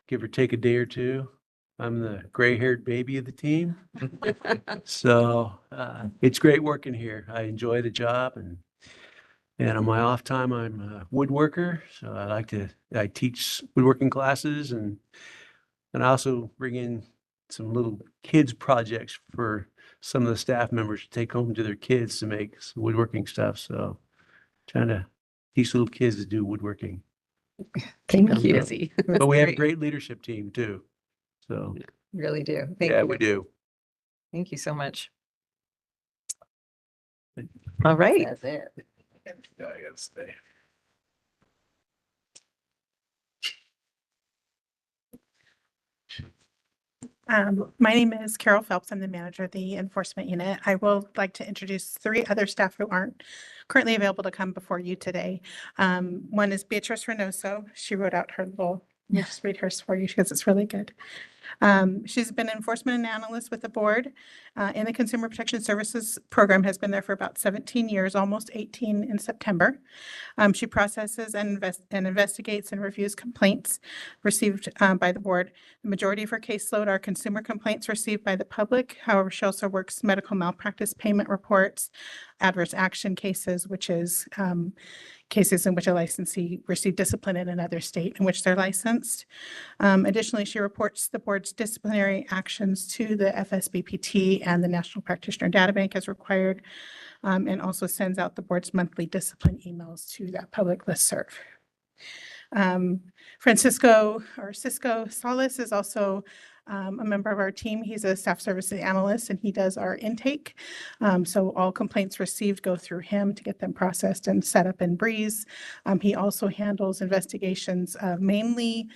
give or take a day or two. I'm the gray-haired baby of the team. So it's great working here. I enjoy the job, and on my off time, I'm a woodworker. So I teach woodworking classes, and I also bring in some little kids projects for some of the staff members to take home to their kids to make some woodworking stuff. So trying to teach little kids to do woodworking. Thank you. Busy. But we have a great leadership team too. So Really do. Thank yeah, you. we do. Thank you so much. All right. That's it. I gotta stay. My name is Carol Phelps. I'm the manager of the enforcement unit. I will like to introduce 3 other staff who aren't currently available to come before you today. One is Beatrice Reynoso. She wrote out her little, I'll just read hers for you because it's really good. She's been enforcement analyst with the board in the Consumer Protection Services program, has been there for about 17 years, almost 18 in September. She processes and investigates and reviews complaints received by the board. The majority of her caseload are consumer complaints received by the public. However, she also works medical malpractice payment reports, adverse action cases, which is cases in which a licensee received discipline in another state in which they're licensed. Additionally, she reports the board's disciplinary actions to the FSBPT and the National Practitioner Data Bank as required, and also sends out the board's monthly discipline emails to that public listserv. Francisco or Cisco Salas is also a member of our team. He's a staff services analyst and he does our intake. So all complaints received go through him to get them processed and set up in Breeze. He also handles investigations of mainly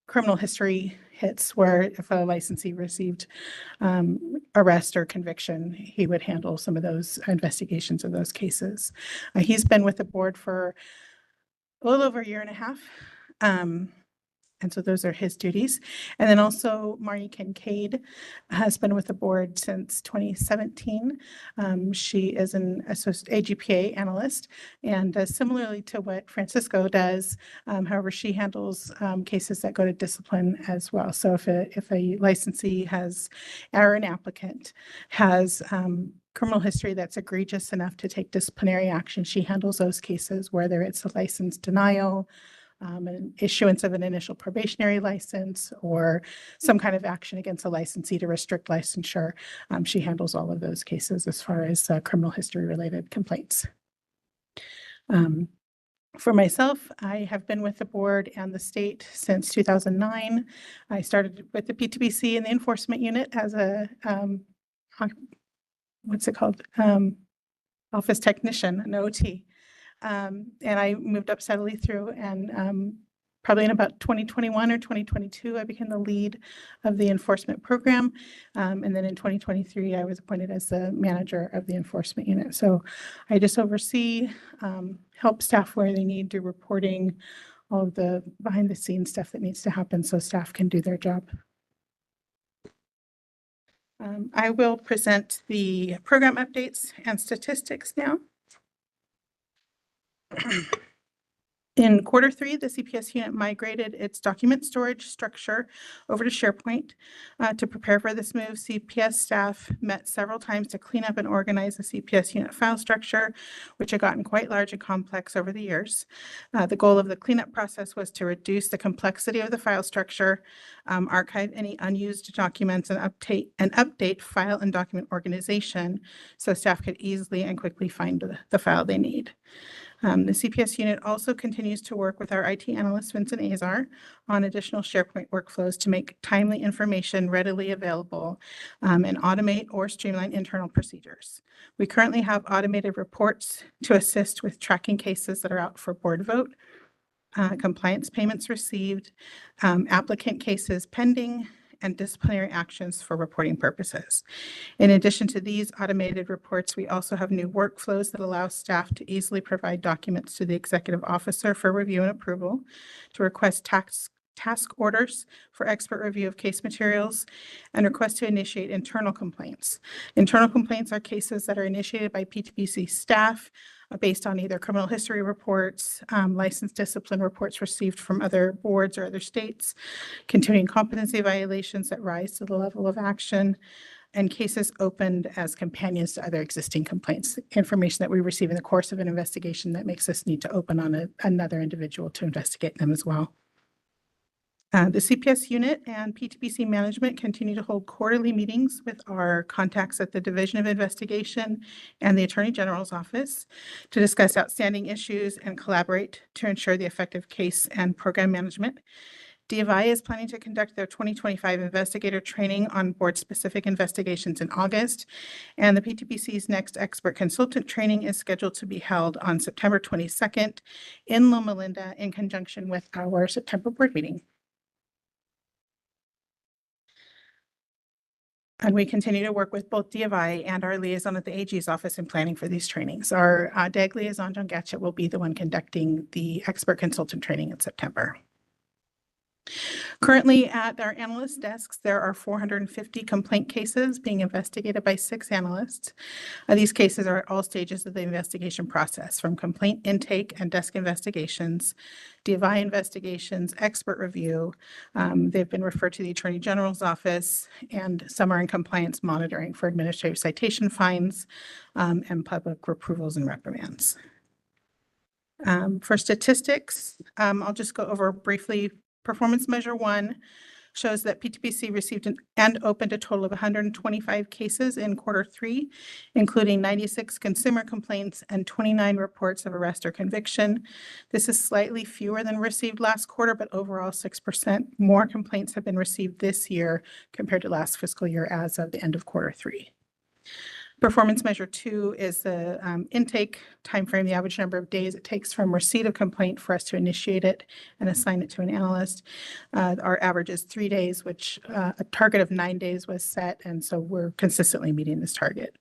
criminal history hits where if a licensee received arrest or conviction, he would handle some of those investigations of those cases. He's been with the board for a little over 1.5 years. And so those are his duties. And then also Marnie Kincaid has been with the board since 2017. She is an AGPA analyst and similarly to what Francisco does, however, she handles cases that go to discipline as well. So if a licensee has, or an applicant has criminal history that's egregious enough to take disciplinary action, she handles those cases, whether it's a license denial, an issuance of an initial probationary license, or some kind of action against a licensee to restrict licensure. She handles all of those cases as far as criminal history related complaints. For myself, I have been with the board and the state since 2009. I started with the PTBC and the enforcement unit as a, what's it called? Office technician, an OT. And I moved up steadily through and probably in about 2021 or 2022, I became the lead of the enforcement program. And then in 2023, I was appointed as the manager of the enforcement unit. So I just oversee, help staff where they need, do reporting all of the behind the scenes stuff that needs to happen so staff can do their job. I will present the program updates and statistics now. In Q3, the CPS unit migrated its document storage structure over to SharePoint. To prepare for this move, CPS staff met several times to clean up and organize the CPS unit file structure, which had gotten quite large and complex over the years. The goal of the cleanup process was to reduce the complexity of the file structure, archive any unused documents, and update file and document organization so staff could easily and quickly find the file they need. The CPS unit also continues to work with our IT analyst, Vincent Azar, on additional SharePoint workflows to make timely information readily available and automate or streamline internal procedures. We currently have automated reports to assist with tracking cases that are out for board vote, compliance payments received, applicant cases pending, and disciplinary actions for reporting purposes. In addition to these automated reports, we also have new workflows that allow staff to easily provide documents to the executive officer for review and approval, to request task orders for expert review of case materials, and request to initiate internal complaints. Internal complaints are cases that are initiated by PTBC staff based on either criminal history reports, license discipline reports received from other boards or other states, continuing competency violations that rise to the level of action, and cases opened as companions to other existing complaints, information that we receive in the course of an investigation that makes us need to open on another individual to investigate them as well. The CPS unit and PTBC management continue to hold quarterly meetings with our contacts at the Division of Investigation and the Attorney General's office to discuss outstanding issues and collaborate to ensure the effective case and program management. DFI is planning to conduct their 2025 investigator training on board-specific investigations in August, and the PTBC's next expert consultant training is scheduled to be held on September 22nd in Loma Linda in conjunction with our September board meeting. And we continue to work with both DFI and our liaison at the AG's office in planning for these trainings. Our DAG liaison, John Gatchett, will be the one conducting the expert consultant training in September. Currently at our analyst desks, there are 450 complaint cases being investigated by 6 analysts. These cases are at all stages of the investigation process, from complaint intake and desk investigations, DFI investigations, expert review. They've been referred to the Attorney General's office, and some are in compliance monitoring for administrative citation fines and public approvals and reprimands. For statistics, I'll just go over briefly. Performance Measure 1 shows that PTBC received and opened a total of 125 cases in Q3, including 96 consumer complaints and 29 reports of arrest or conviction. This is slightly fewer than received last quarter, but overall 6% more complaints have been received this year compared to last fiscal year as of the end of Q3. Performance Measure 2 is the intake timeframe, the average number of days it takes from receipt of complaint for us to initiate it and assign it to an analyst. Our average is 3 days, which a target of 9 days was set, and so we're consistently meeting this target.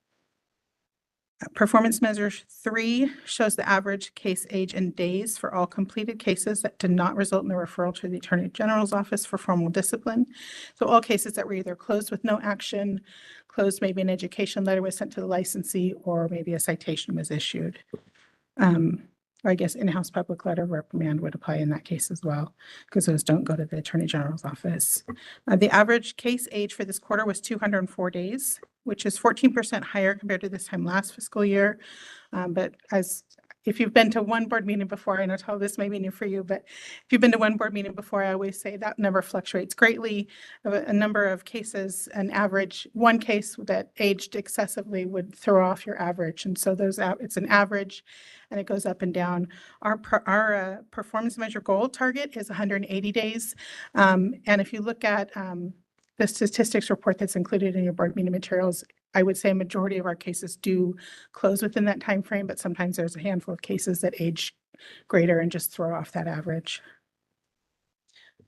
Performance Measure 3 shows the average case age in days for all completed cases that did not result in the referral to the Attorney General's office for formal discipline. So all cases that were either closed with no action, closed, maybe an education letter was sent to the licensee, or maybe a citation was issued. Or I guess in-house public letter reprimand would apply in that case as well, because those don't go to the Attorney General's office. The average case age for this quarter was 204 days, which is 14% higher compared to this time last fiscal year. But if you've been to one board meeting before, I know Tal, this may be new for you, but if you've been to one board meeting before, I always say that number fluctuates greatly. A number of cases, an average, one case that aged excessively would throw off your average. And so it's an average and it goes up and down. Our performance measure goal target is 180 days. And if you look at the statistics report that's included in your board meeting materials, I would say a majority of our cases do close within that time frame, but sometimes there's a handful of cases that age greater and just throw off that average.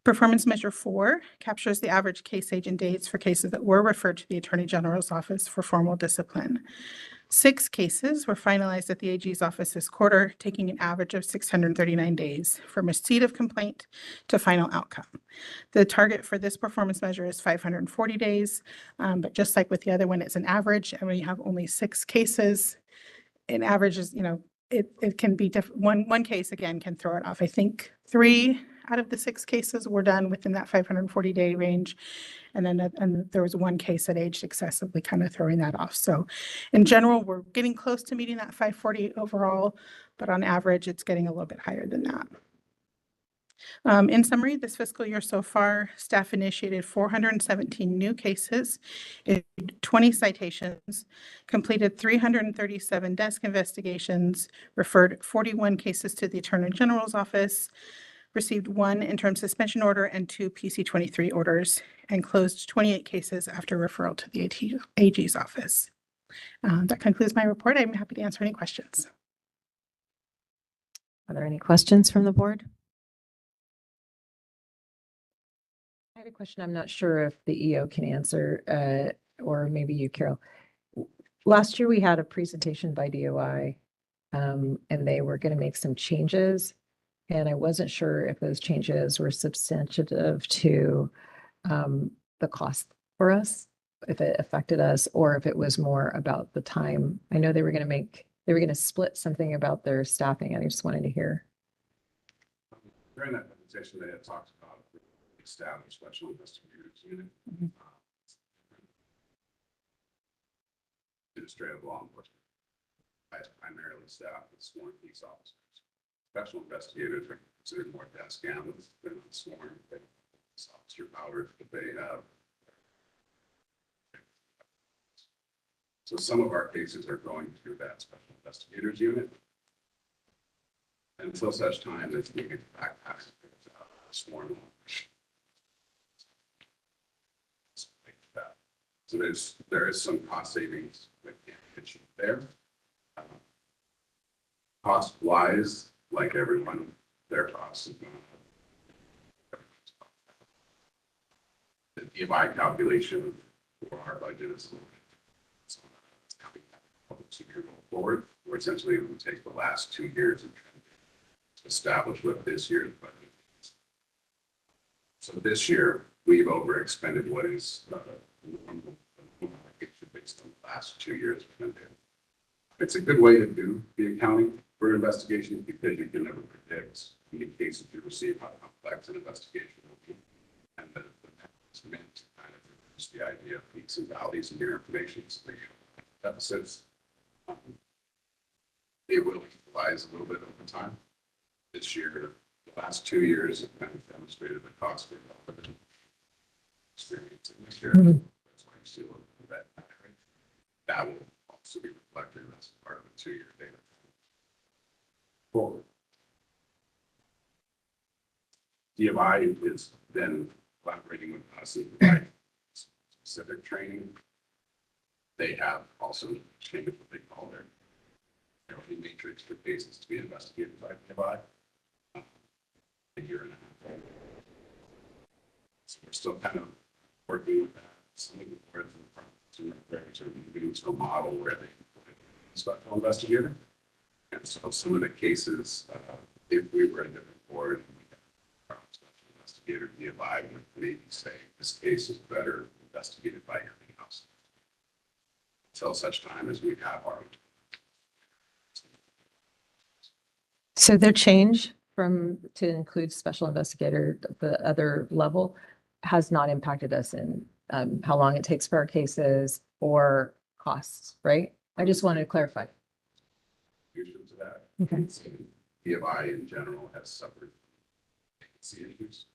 Performance measure 4 captures the average case age and dates for cases that were referred to the Attorney General's office for formal discipline. 6 cases were finalized at the AG's office this quarter, taking an average of 639 days from receipt of complaint to final outcome. The target for this performance measure is 540 days, but just like with the other one, it's an average, and when you have only 6 cases, an average is, it can be different. One case, again, can throw it off. I think 3 out of the 6 cases were done within that 540-day range. And then there was 1 case that aged excessively, kind of throwing that off. So in general, we're getting close to meeting that 540 overall, but on average, it's getting a little bit higher than that. In summary, this fiscal year so far, staff initiated 417 new cases, issued 20 citations, completed 337 desk investigations, referred 41 cases to the Attorney General's office, received 1 interim suspension order and 2 PC-23 orders, and closed 28 cases after referral to the AG's office. That concludes my report. I'm happy to answer any questions. Are there any questions from the board? I had a question. I'm not sure if the EO can answer, or maybe you, Carol. Last year, we had a presentation by DOI, and they were going to make some changes. And I wasn't sure if those changes were substantive to the cost for us, if it affected us, or if it was more about the time. I know they were going to split something about their staffing. I just wanted to hear. During that presentation, they had talked about the established special investigators unit. Administrative law enforcement. As primarily staffed with sworn police officers. Special investigators are considered more desk analysts than sworn. Officer powers that they have. So some of our cases are going through that special investigators unit. Until such time as we get back past sworn. So there is some cost savings there. Cost wise, like everyone, their costs. The DMI calculation for our budget is going forward. We're essentially going to take the last 2 years and establish what this year's budget is. So this year, we've overexpended what is normal based on the last 2 years. It's a good way to do the accounting for investigations because you can never predict in cases you receive how complex an investigation will be. And that it's meant to kind of reduce the idea of peaks and valleys in your information. So deficits, it will equalize a little bit over time. This year, the last 2 years have kind of demonstrated the cost of experience in this year. That's why you see a little bit of that. That will also be reflected as part of the 2-year data. Forward. DMI is then collaborating with us and providing specific training. They have also changed what they call their matrix for cases to be investigated by DMI. A year and a half. So we're still kind of working with that. Some of the boards and the are moving to a model where they put a special investigator. And so some of the cases, if we were a different board, our special investigator DMI would maybe say this case is better investigated by your in-house. Until such time as we have our. So their change to include special investigator, the other level, has not impacted us in how long it takes for our cases or costs, right? I just wanted to clarify. To that. Okay. DMI in general has suffered vacancy issues.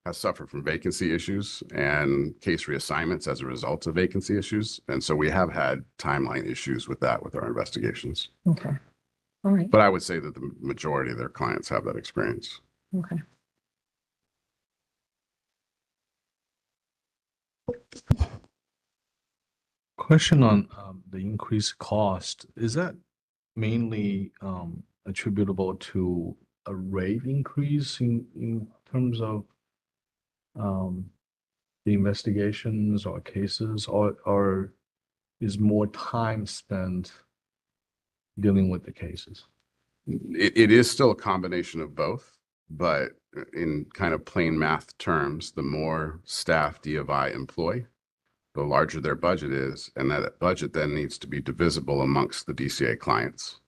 Has suffered from vacancy issues and case reassignments as a result of vacancy issues. And so we have had timeline issues with that with our investigations. Okay. All right. But I would say that the majority of their clients have that experience. Okay. Question on the increased cost, is that mainly attributable to a rate increase in terms of the investigations or cases, or is more time spent dealing with the cases? It is still a combination of both, but in kind of plain math terms, the more staff D of I employ, the larger their budget is, and that budget then needs to be divisible amongst the DCA clients.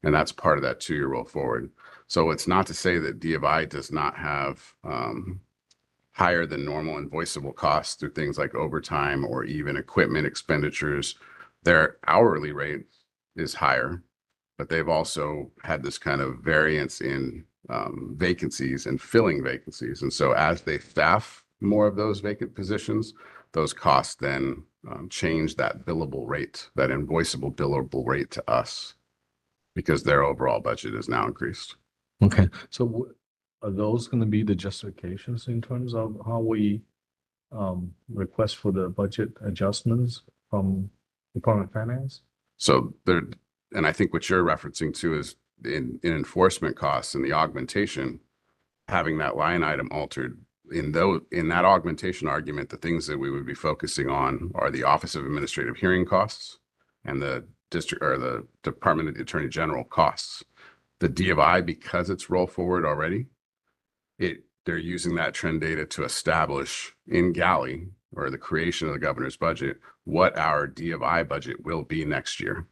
And that's part of that 2-year roll forward. So it's not to say that D of I does not have higher than normal invoiceable costs through things like overtime or even equipment expenditures. Their hourly rate is higher, but they've also had this kind of variance in vacancies and filling vacancies. And so as they staff more of those vacant positions, those costs then change that billable rate, that invoiceable billable rate to us, because their overall budget is now increased. Okay, so are those going to be the justifications in terms of how we request for the budget adjustments from Department of Finance? So there, and I think what you're referencing to is in enforcement costs and the augmentation, having that line item altered. In that augmentation argument, the things that we would be focusing on are the Office of Administrative Hearing costs and the district or the Department of the Attorney General costs. The D of I, because it's roll forward already, they're using that trend data to establish in Galley, or the creation of the governor's budget, what our D of I budget will be next year.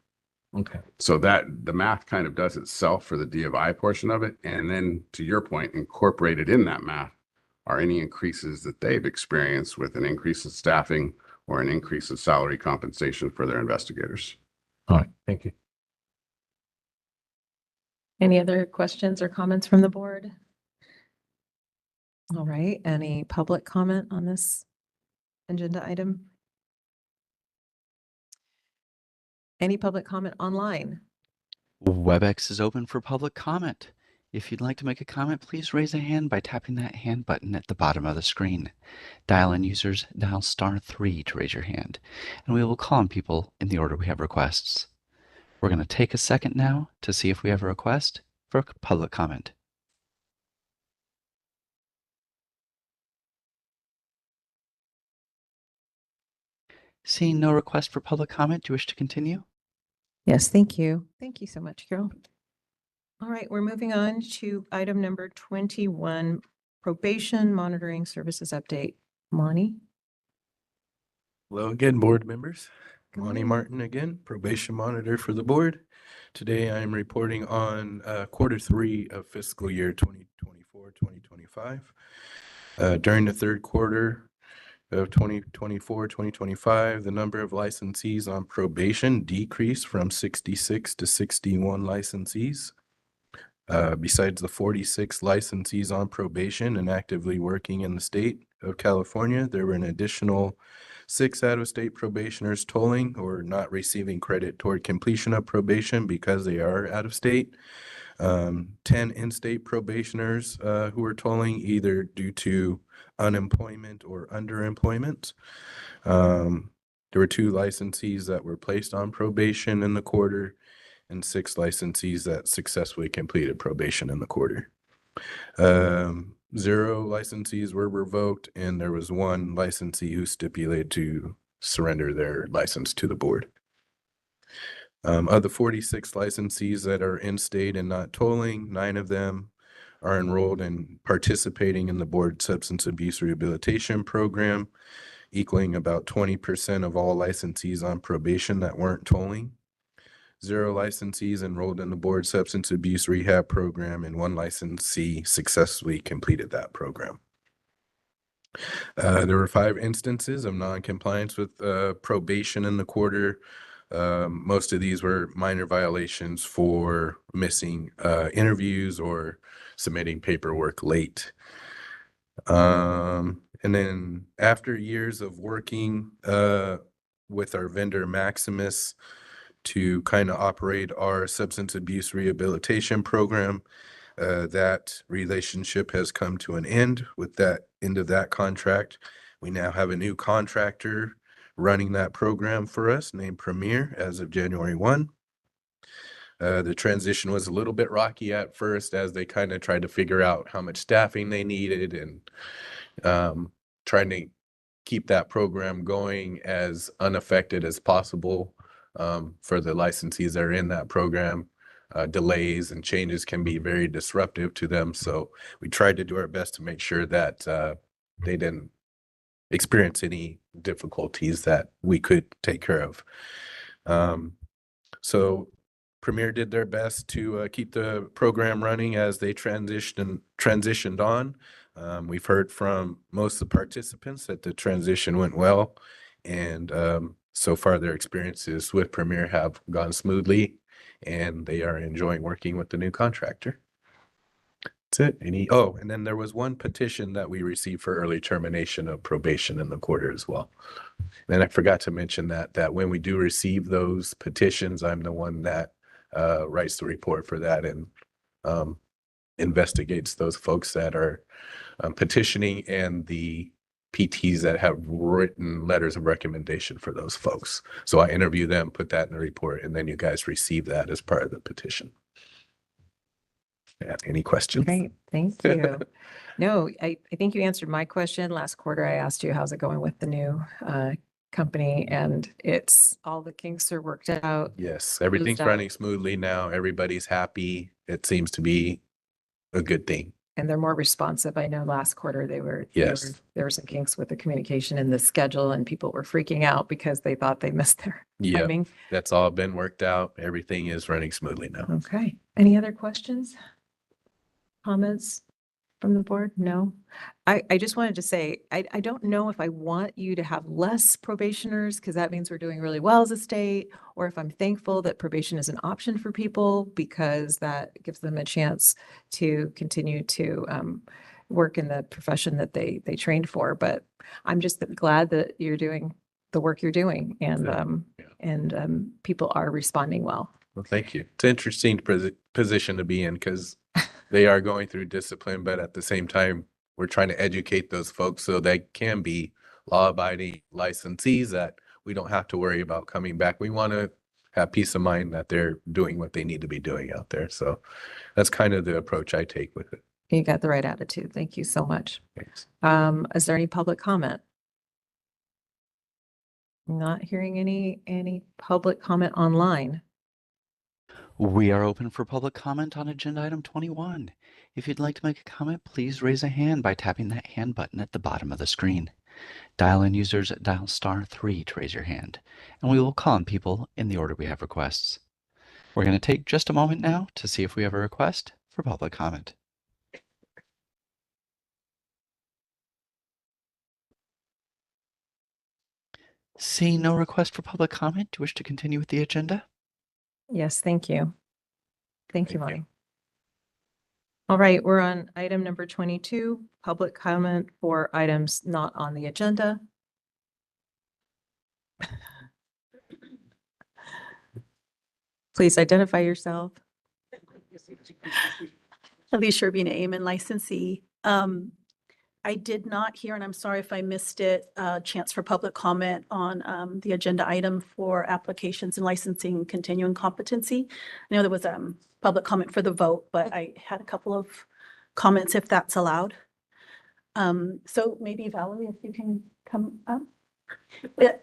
Okay. So that the math kind of does itself for the D of I portion of it. And then to your point, incorporated in that math are any increases that they've experienced with an increase in staffing or an increase in salary compensation for their investigators. All right, thank you. Any other questions or comments from the board? All right, any public comment on this agenda item? Any public comment online? WebEx is open for public comment. If you'd like to make a comment, please raise a hand by tapping that hand button at the bottom of the screen. Dial-in users dial *3 to raise your hand, and we will call on people in the order we have requests. We're going to take a second now to see if we have a request for public comment. Seeing no request for public comment, do you wish to continue? Yes, thank you. Thank you so much, Carol. All right, we're moving on to item number 21, probation monitoring services update. Monty? Hello again, board members. Monty Martin again, probation monitor for the board. Today I am reporting on Q3 of fiscal year 2024-2025. During the third quarter of 2024-2025, the number of licensees on probation decreased from 66 to 61 licensees. Besides the 46 licensees on probation and actively working in the state of California, there were an additional 6 out-of-state probationers tolling or not receiving credit toward completion of probation because they are out of state. 10 in-state probationers who are tolling either due to unemployment or underemployment. There were 2 licensees that were placed on probation in the quarter and 6 licensees that successfully completed probation in the quarter. 0 licensees were revoked, and there was 1 licensee who stipulated to surrender their license to the board. Of the 46 licensees that are in state and not tolling, 9 of them are enrolled in participating in the board substance abuse rehabilitation program, equaling about 20% of all licensees on probation that weren't tolling. 0 licensees enrolled in the board substance abuse rehab program, and 1 licensee successfully completed that program. There were 5 instances of non-compliance with probation in the quarter. Most of these were minor violations for missing interviews or submitting paperwork late. And then after years of working with our vendor Maximus to kind of operate our substance abuse rehabilitation program, that relationship has come to an end. With that end of that contract, we now have a new contractor running that program for us named Premier as of January 1. The transition was a little bit rocky at first as they kind of tried to figure out how much staffing they needed and trying to keep that program going as unaffected as possible for the licensees that are in that program. Delays and changes can be very disruptive to them. So we tried to do our best to make sure that they didn't experience any difficulties that we could take care of. So Premier did their best to keep the program running as they transitioned on. We've heard from most of the participants that the transition went well, and so far their experiences with Premier have gone smoothly, and they are enjoying working with the new contractor. That's it. And then there was one petition that we received for early termination of probation in the quarter as well. And I forgot to mention that when we do receive those petitions, I'm the one that writes the report for that and investigates those folks that are petitioning and the PTs that have written letters of recommendation for those folks. So I interview them, put that in the report, and then you guys receive that as part of the petition. Yeah, any questions? Great, thank you. No, I think you answered my question. Last quarter, I asked you, how's it going with the new company? And it's all the kinks are worked out. Yes, everything's running smoothly now. Everybody's happy. It seems to be a good thing. And they're more responsive. I know last quarter Yes. there were some kinks with the communication and the schedule, and people were freaking out because they thought they missed their Yeah, timing. that's all been worked out. Everything is running smoothly now. Okay. Any other questions? Comments from the board? No. I just wanted to say, I don't know if I want you to have less probationers because that means we're doing really well as a state, or if I'm thankful that probation is an option for people because that gives them a chance to continue to work in the profession that they trained for. But I'm just glad that you're doing the work you're doing and people are responding well. Well, thank you. It's an interesting position to be in because they are going through discipline, but at the same time, we're trying to educate those folks so they can be law-abiding licensees that we don't have to worry about coming back. We want to have peace of mind that they're doing what they need to be doing out there. So that's kind of the approach I take with it. You got the right attitude. Thank you so much. Thanks. Is there any public comment? Not hearing any public comment online. We are open for public comment on agenda item 21. If you'd like to make a comment, please raise a hand by tapping that hand button at the bottom of the screen. Dial-in users dial *3 to raise your hand, and we will call on people in the order we have requests. We're going to take just a moment now to see if we have a request for public comment. Seeing no request for public comment, do you wish to continue with the agenda? Yes, thank you. Thank you, Lonnie. All right, we're on item number 22, public comment for items not on the agenda. Please identify yourself. Alicia Urbina Amen, licensee. I did not hear, and I'm sorry if I missed it, chance for public comment on the agenda item for applications and licensing continuing competency. I know there was public comment for the vote, but I had a couple of comments if that's allowed. So maybe Valerie, if you can come up. Yeah,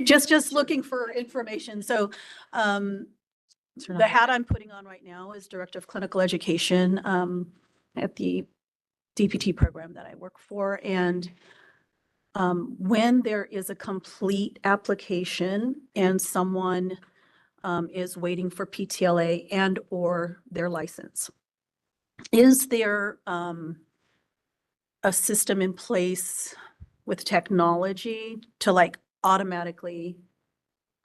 just looking for information. So the hat I'm putting on right now is Director of Clinical Education at the DPT program that I work for. And when there is a complete application and someone is waiting for PTLA and or their license, is there a system in place with technology to like automatically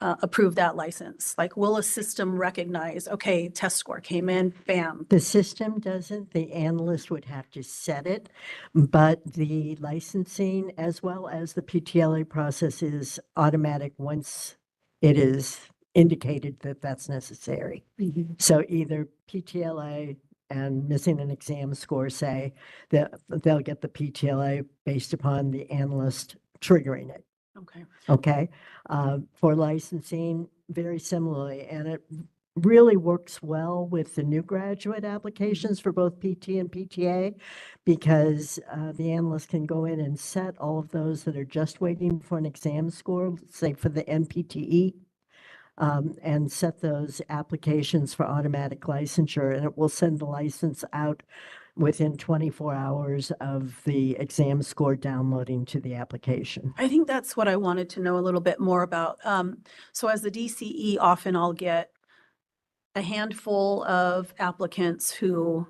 approve that license? Like, will a system recognize, okay, test score came in, bam? The system doesn't, the analyst would have to set it, but the licensing as well as the PTLA process is automatic once it is indicated that that's necessary. So either PTLA and missing an exam score say that they'll get the PTLA based upon the analyst triggering it. Okay. Okay. For licensing, very similarly, and it really works well with the new graduate applications for both PT and PTA because the analyst can go in and set all of those that are just waiting for an exam score, say for the NPTE, and set those applications for automatic licensure, and it will send the license out within 24 hours of the exam score downloading to the application. I think that's what I wanted to know a little bit more about. So as the DCE, often I'll get a handful of applicants who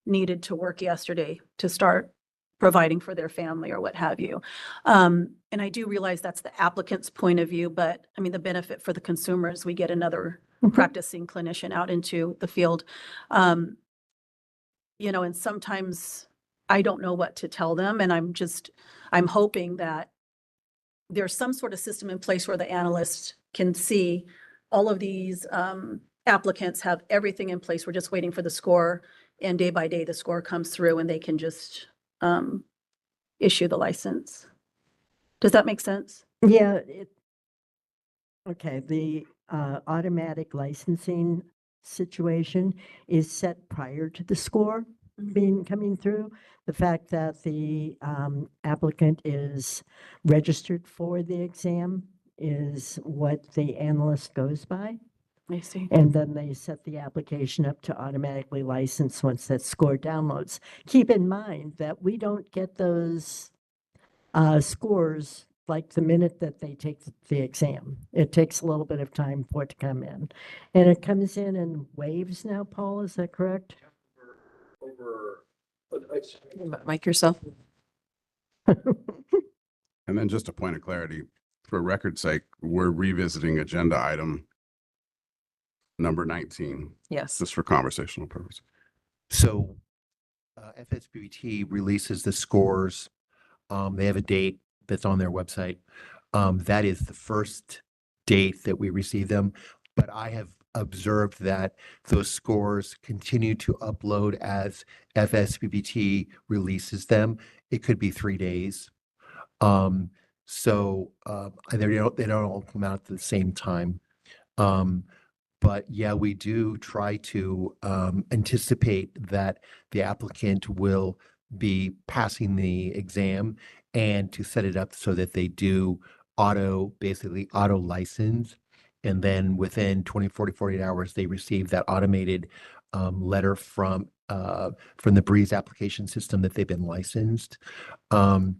needed to work yesterday to start providing for their family or what have you. And I do realize that's the applicant's point of view, but I mean, the benefit for the consumer is we get another practicing clinician out into the field. You know, and sometimes I don't know what to tell them, and I'm hoping that there's some sort of system in place where the analyst can see all of these applicants have everything in place. We're just waiting for the score, and day by day, the score comes through and they can just issue the license. Does that make sense? Yeah. Okay. The automatic licensing situation is set prior to the score coming through. The fact that the applicant is registered for the exam is what the analyst goes by. I see. And then they set the application up to automatically license once that score downloads. Keep in mind that we don't get those scores like the minute that they take the exam. It takes a little bit of time for it to come in. And it comes in waves now, Paul, is that correct? Mic yourself. And then just a point of clarity, for record's sake, we're revisiting agenda item number 19. Yes. Just for conversational purposes. So FSBT releases the scores. They have a date that's on their website. That is the first date that we receive them. But I have observed that those scores continue to upload as FSBT releases them. It could be 3 days. So they don't all come out at the same time. But yeah, we do try to anticipate that the applicant will be passing the exam and to set it up so that they do basically auto license. And then within 24 to 48 hours, they receive that automated letter from the Breeze application system that they've been licensed. The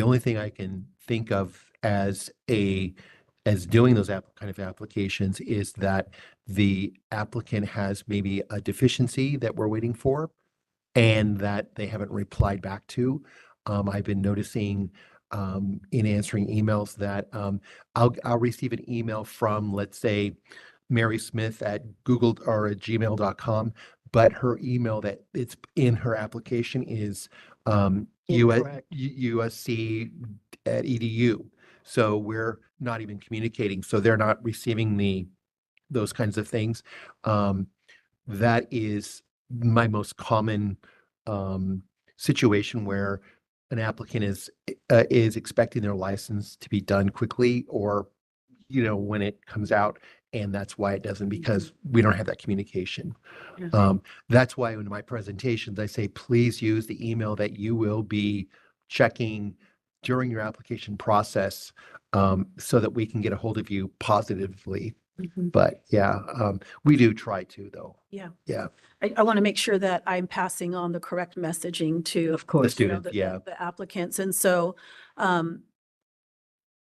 only thing I can think of as doing those kind of applications is that the applicant has maybe a deficiency that we're waiting for and that they haven't replied back to. I've been noticing in answering emails that I'll receive an email from, let's say, Mary Smith at Google or at gmail.com, but her email that it's in her application is USC@edu. So we're not even communicating. So they're not receiving those kinds of things. That is my most common situation where an applicant is expecting their license to be done quickly or, when it comes out, and that's why it doesn't, because we don't have that communication. That's why in my presentations, I say, please use the email that you will be checking during your application process so that we can get a hold of you positively. But yeah, we do try to, though. Yeah. Yeah. I want to make sure that I'm passing on the correct messaging to, of course, the student, the applicants. And so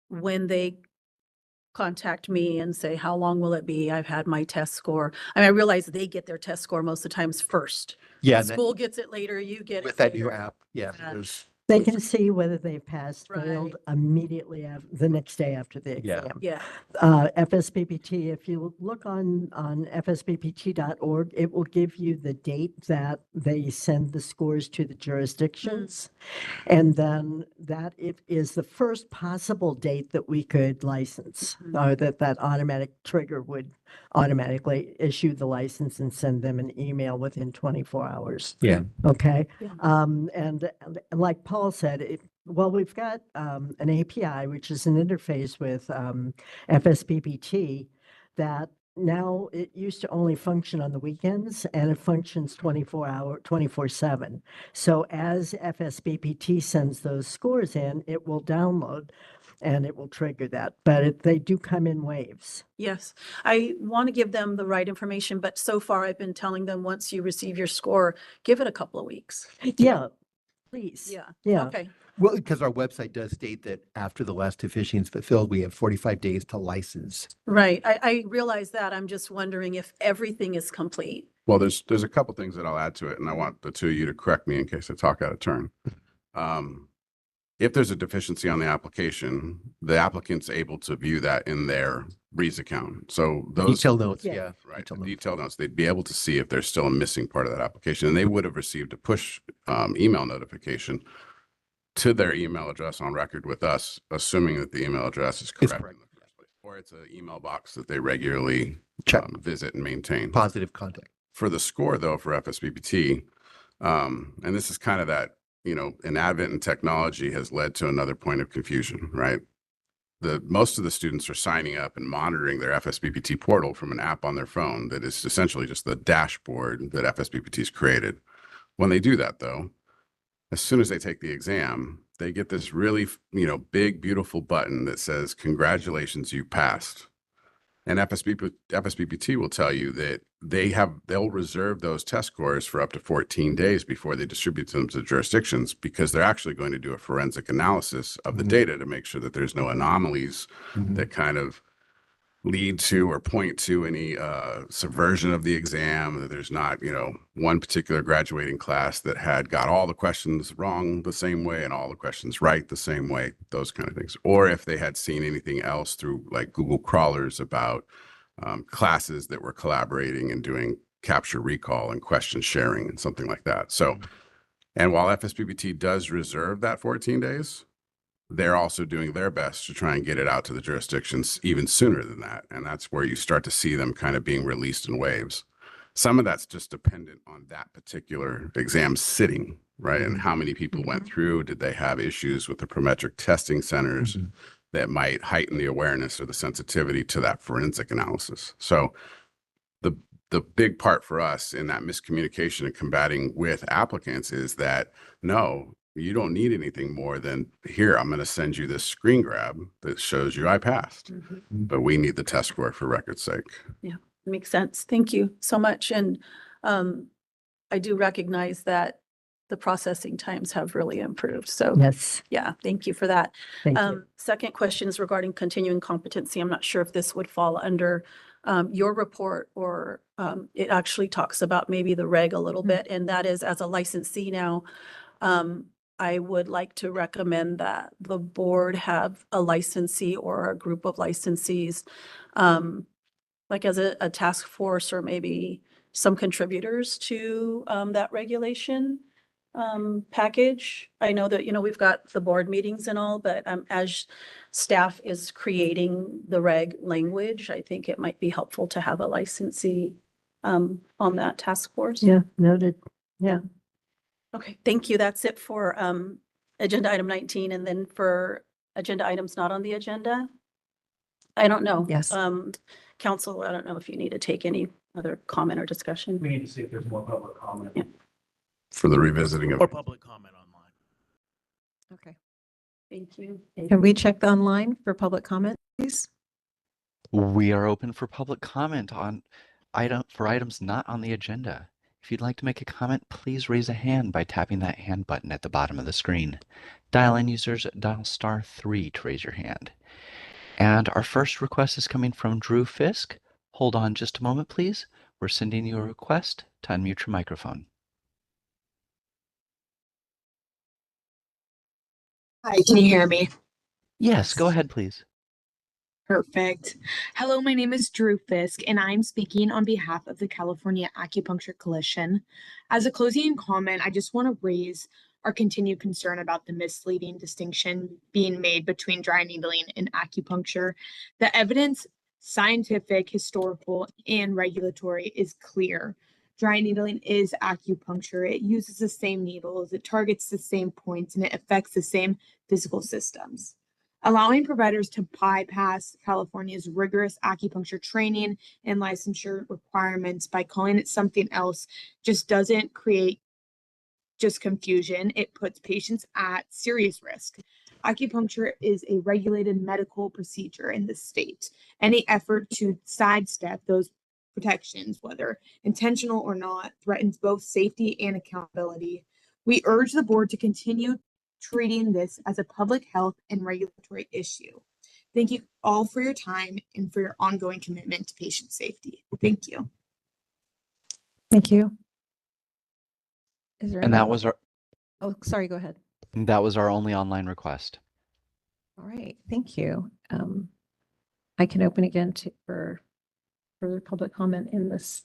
when they contact me and say, how long will it be? I've had my test score. I realize they get their test score most of the times first. Yeah. School gets it later, you get it with that new later. app. Yeah. They can see whether they passed, failed Right. immediately the next day after the Yeah. exam. Yeah. FSBPT, if you look on fsbpt.org, it will give you the date that they send the scores to the jurisdictions. And then that it is the first possible date that we could license, or that automatic trigger would automatically issue the license and send them an email within 24 hours. Yeah. Okay. Yeah. And like Paul said, we've got an API, which is an interface with FSBPT that now it used to only function on the weekends and it functions 24/7. So as FSBPT sends those scores in, it will download and it will trigger that. But they do come in waves. Yes, I want to give them the right information, but so far I've been telling them, once you receive your score, give it a couple of weeks. Yeah, please. Yeah. Yeah. Okay. Well, because our website does state that after the last deficiency is fulfilled, we have 45 days to license. Right. I realize that. I'm just wondering if everything is complete. Well, there's a couple things that I'll add to it, and I want the two of you to correct me in case I talk out of turn. If there's a deficiency on the application, the applicant's able to view that in their Breeze account. So those Detail notes, Yeah. yeah. right, detail the notes. detailed notes, they'd be able to see if there's still a missing part of that application, and they would have received a push email notification to their email address on record with us, assuming that the email address is correct. correct. In the first place, or it's an email box that they regularly Check. visit and maintain. Positive contact. For the score though, for FSBPT, and this is kind of that, an advent in technology has led to another point of confusion, right? Most of the students are signing up and monitoring their FSBPT portal from an app on their phone that is essentially just the dashboard that FSBPT's created. When they do that though, as soon as they take the exam, they get this really, big, beautiful button that says, "Congratulations, you passed." And FSBPT will tell you that they'll reserve those test scores for up to 14 days before they distribute them to jurisdictions, because they're actually going to do a forensic analysis of the data to make sure that there's no anomalies that kind of lead to or point to any subversion of the exam, that there's not, one particular graduating class that had got all the questions wrong the same way and all the questions right the same way, those kind of things. Or if they had seen anything else through like Google crawlers about classes that were collaborating and doing capture recall and question sharing and something like that. So, and while FSBPT does reserve that 14 days, they're also doing their best to try and get it out to the jurisdictions even sooner than that. And that's where you start to see them kind of being released in waves. Some of that's just dependent on that particular exam sitting, right? And how many people went through, did they have issues with the Prometric testing centers that might heighten the awareness or the sensitivity to that forensic analysis. So the big part for us in that miscommunication and combating with applicants is that, no, you don't need anything more than, here, I'm going to send you this screen grab that shows you I passed, but we need the test score for record's sake. Yeah, makes sense. Thank you so much. And I do recognize that the processing times have really improved. So Yes. yeah, thank you for that. Thank you. Second question is regarding continuing competency. I'm not sure if this would fall under your report, or it actually talks about maybe the reg a little bit, and that is, as a licensee now, I would like to recommend that the board have a licensee or a group of licensees, like as a task force, or maybe some contributors to that regulation package. I know that, we've got the board meetings and all, but as staff is creating the reg language, I think it might be helpful to have a licensee on that task force. Yeah, noted. Yeah. Okay, thank you. That's it for agenda item 19. And then for agenda items not on the agenda, I don't know. Yes. Council, I don't know if you need to take any other comment or discussion. We need to see if there's more public comment. For the revisiting of. Or public comment online. Okay. Thank you. Can we check the online for public comment, please? We are open for public comment on items not on the agenda. If you'd like to make a comment, please raise a hand by tapping that hand button at the bottom of the screen. Dial-in users, dial *3 to raise your hand. And our first request is coming from Drew Fisk. Hold on just a moment, please. We're sending you a request to unmute your microphone. Hi, can you hear me? Yes, go ahead, please. Perfect. Hello, my name is Drew Fisk, and I'm speaking on behalf of the California Acupuncture Coalition. As a closing comment, I just want to raise our continued concern about the misleading distinction being made between dry needling and acupuncture. The evidence, scientific, historical, and regulatory, is clear. Dry needling is acupuncture. It uses the same needles, it targets the same points, and it affects the same physical systems. allowing providers to bypass California's rigorous acupuncture training and licensure requirements by calling it something else just doesn't create just confusion. It puts patients at serious risk. Acupuncture is a regulated medical procedure in the state. Any effort to sidestep those protections, whether intentional or not, threatens both safety and accountability. We urge the board to continue treating this as a public health and regulatory issue. Thank you all for your time and for your ongoing commitment to patient safety. Thank you. Thank you. Is there And any- that was our Oh, sorry, go ahead. that was our only online request. All right, thank you. I can open again for further public comment in this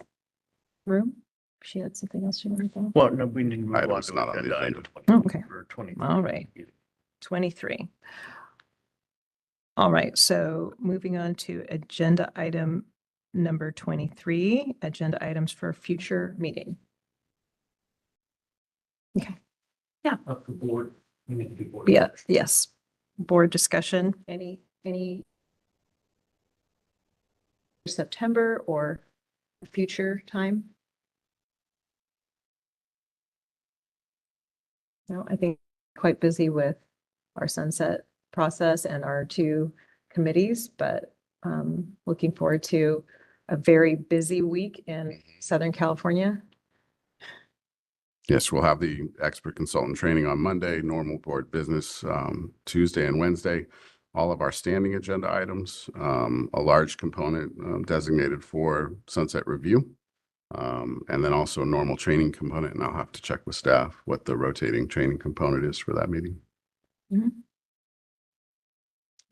room. If she had something else she wanted to. Well, no, we didn't move on Item's to not on the agenda agenda. item Oh, okay. for 20. All right. 23. All right, so moving on to agenda item number 23, agenda items for future meeting. Okay, Up to board. We need to do board. yeah, yes. Board discussion, any September or future time? No, I think quite busy with our sunset process and our two committees, but looking forward to a very busy week in Southern California. Yes, we'll have the expert consultant training on Monday, normal board business Tuesday and Wednesday. All of our standing agenda items, a large component designated for sunset review. And then also a normal training component, and I'll have to check with staff what the rotating training component is for that meeting.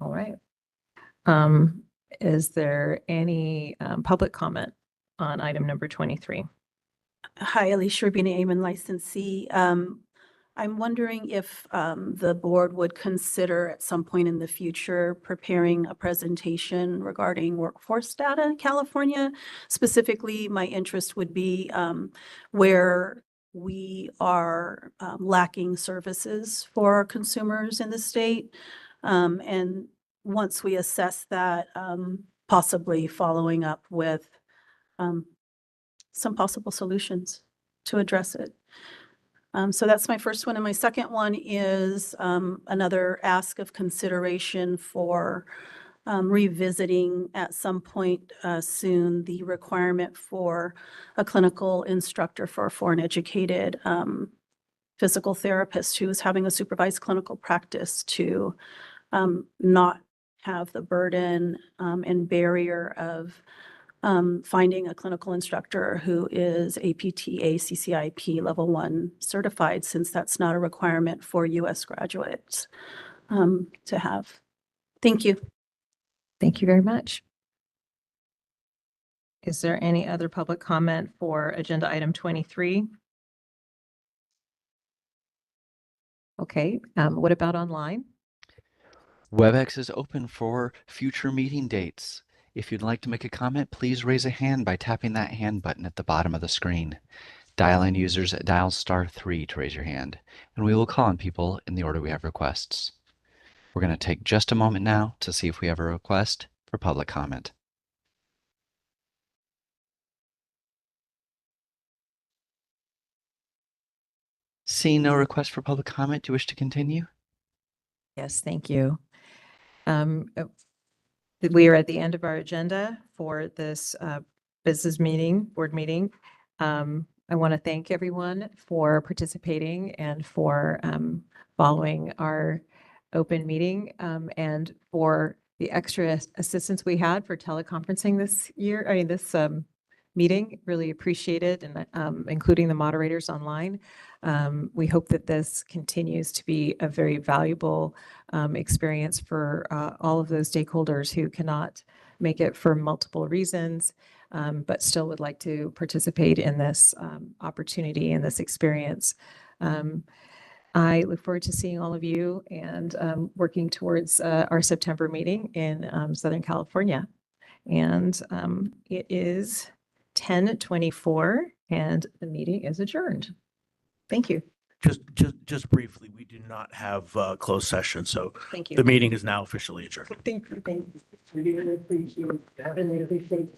All right. Is there any public comment on item number 23? Hi, Alicia Rubina, Amen licensee. I'm wondering if the board would consider at some point in the future preparing a presentation regarding workforce data in California. Specifically, my interest would be where we are lacking services for our consumers in the state. And once we assess that, possibly following up with some possible solutions to address it. So that's my first one. And my second one is another ask of consideration for revisiting at some point soon the requirement for a clinical instructor for a foreign educated physical therapist who is having a supervised clinical practice to not have the burden and barrier of finding a clinical instructor who is APTA CCIP level 1 certified, since that's not a requirement for US graduates to have. Thank you. Thank you very much. Is there any other public comment for agenda item 23? Okay, what about online? WebEx is open for future meeting dates. If you'd like to make a comment, please raise a hand by tapping that hand button at the bottom of the screen. Dial-in users dial *3 to raise your hand, and we will call on people in the order we have requests. We're going to take just a moment now to see if we have a request for public comment. Seeing no request for public comment, do you wish to continue? Yes, thank you. We are at the end of our agenda for this business meeting, board meeting. I want to thank everyone for participating and for following our open meeting and for the extra assistance we had for teleconferencing this year. I mean, this meeting, really appreciate it, and including the moderators online. We hope that this continues to be a very valuable experience for all of those stakeholders who cannot make it for multiple reasons, but still would like to participate in this opportunity and this experience. I look forward to seeing all of you and working towards our September meeting in Southern California. And it is 10:24 and the meeting is adjourned. Thank you. Just briefly, we do not have closed session, so Thank you. the meeting is now officially adjourned. Thank you. Really appreciate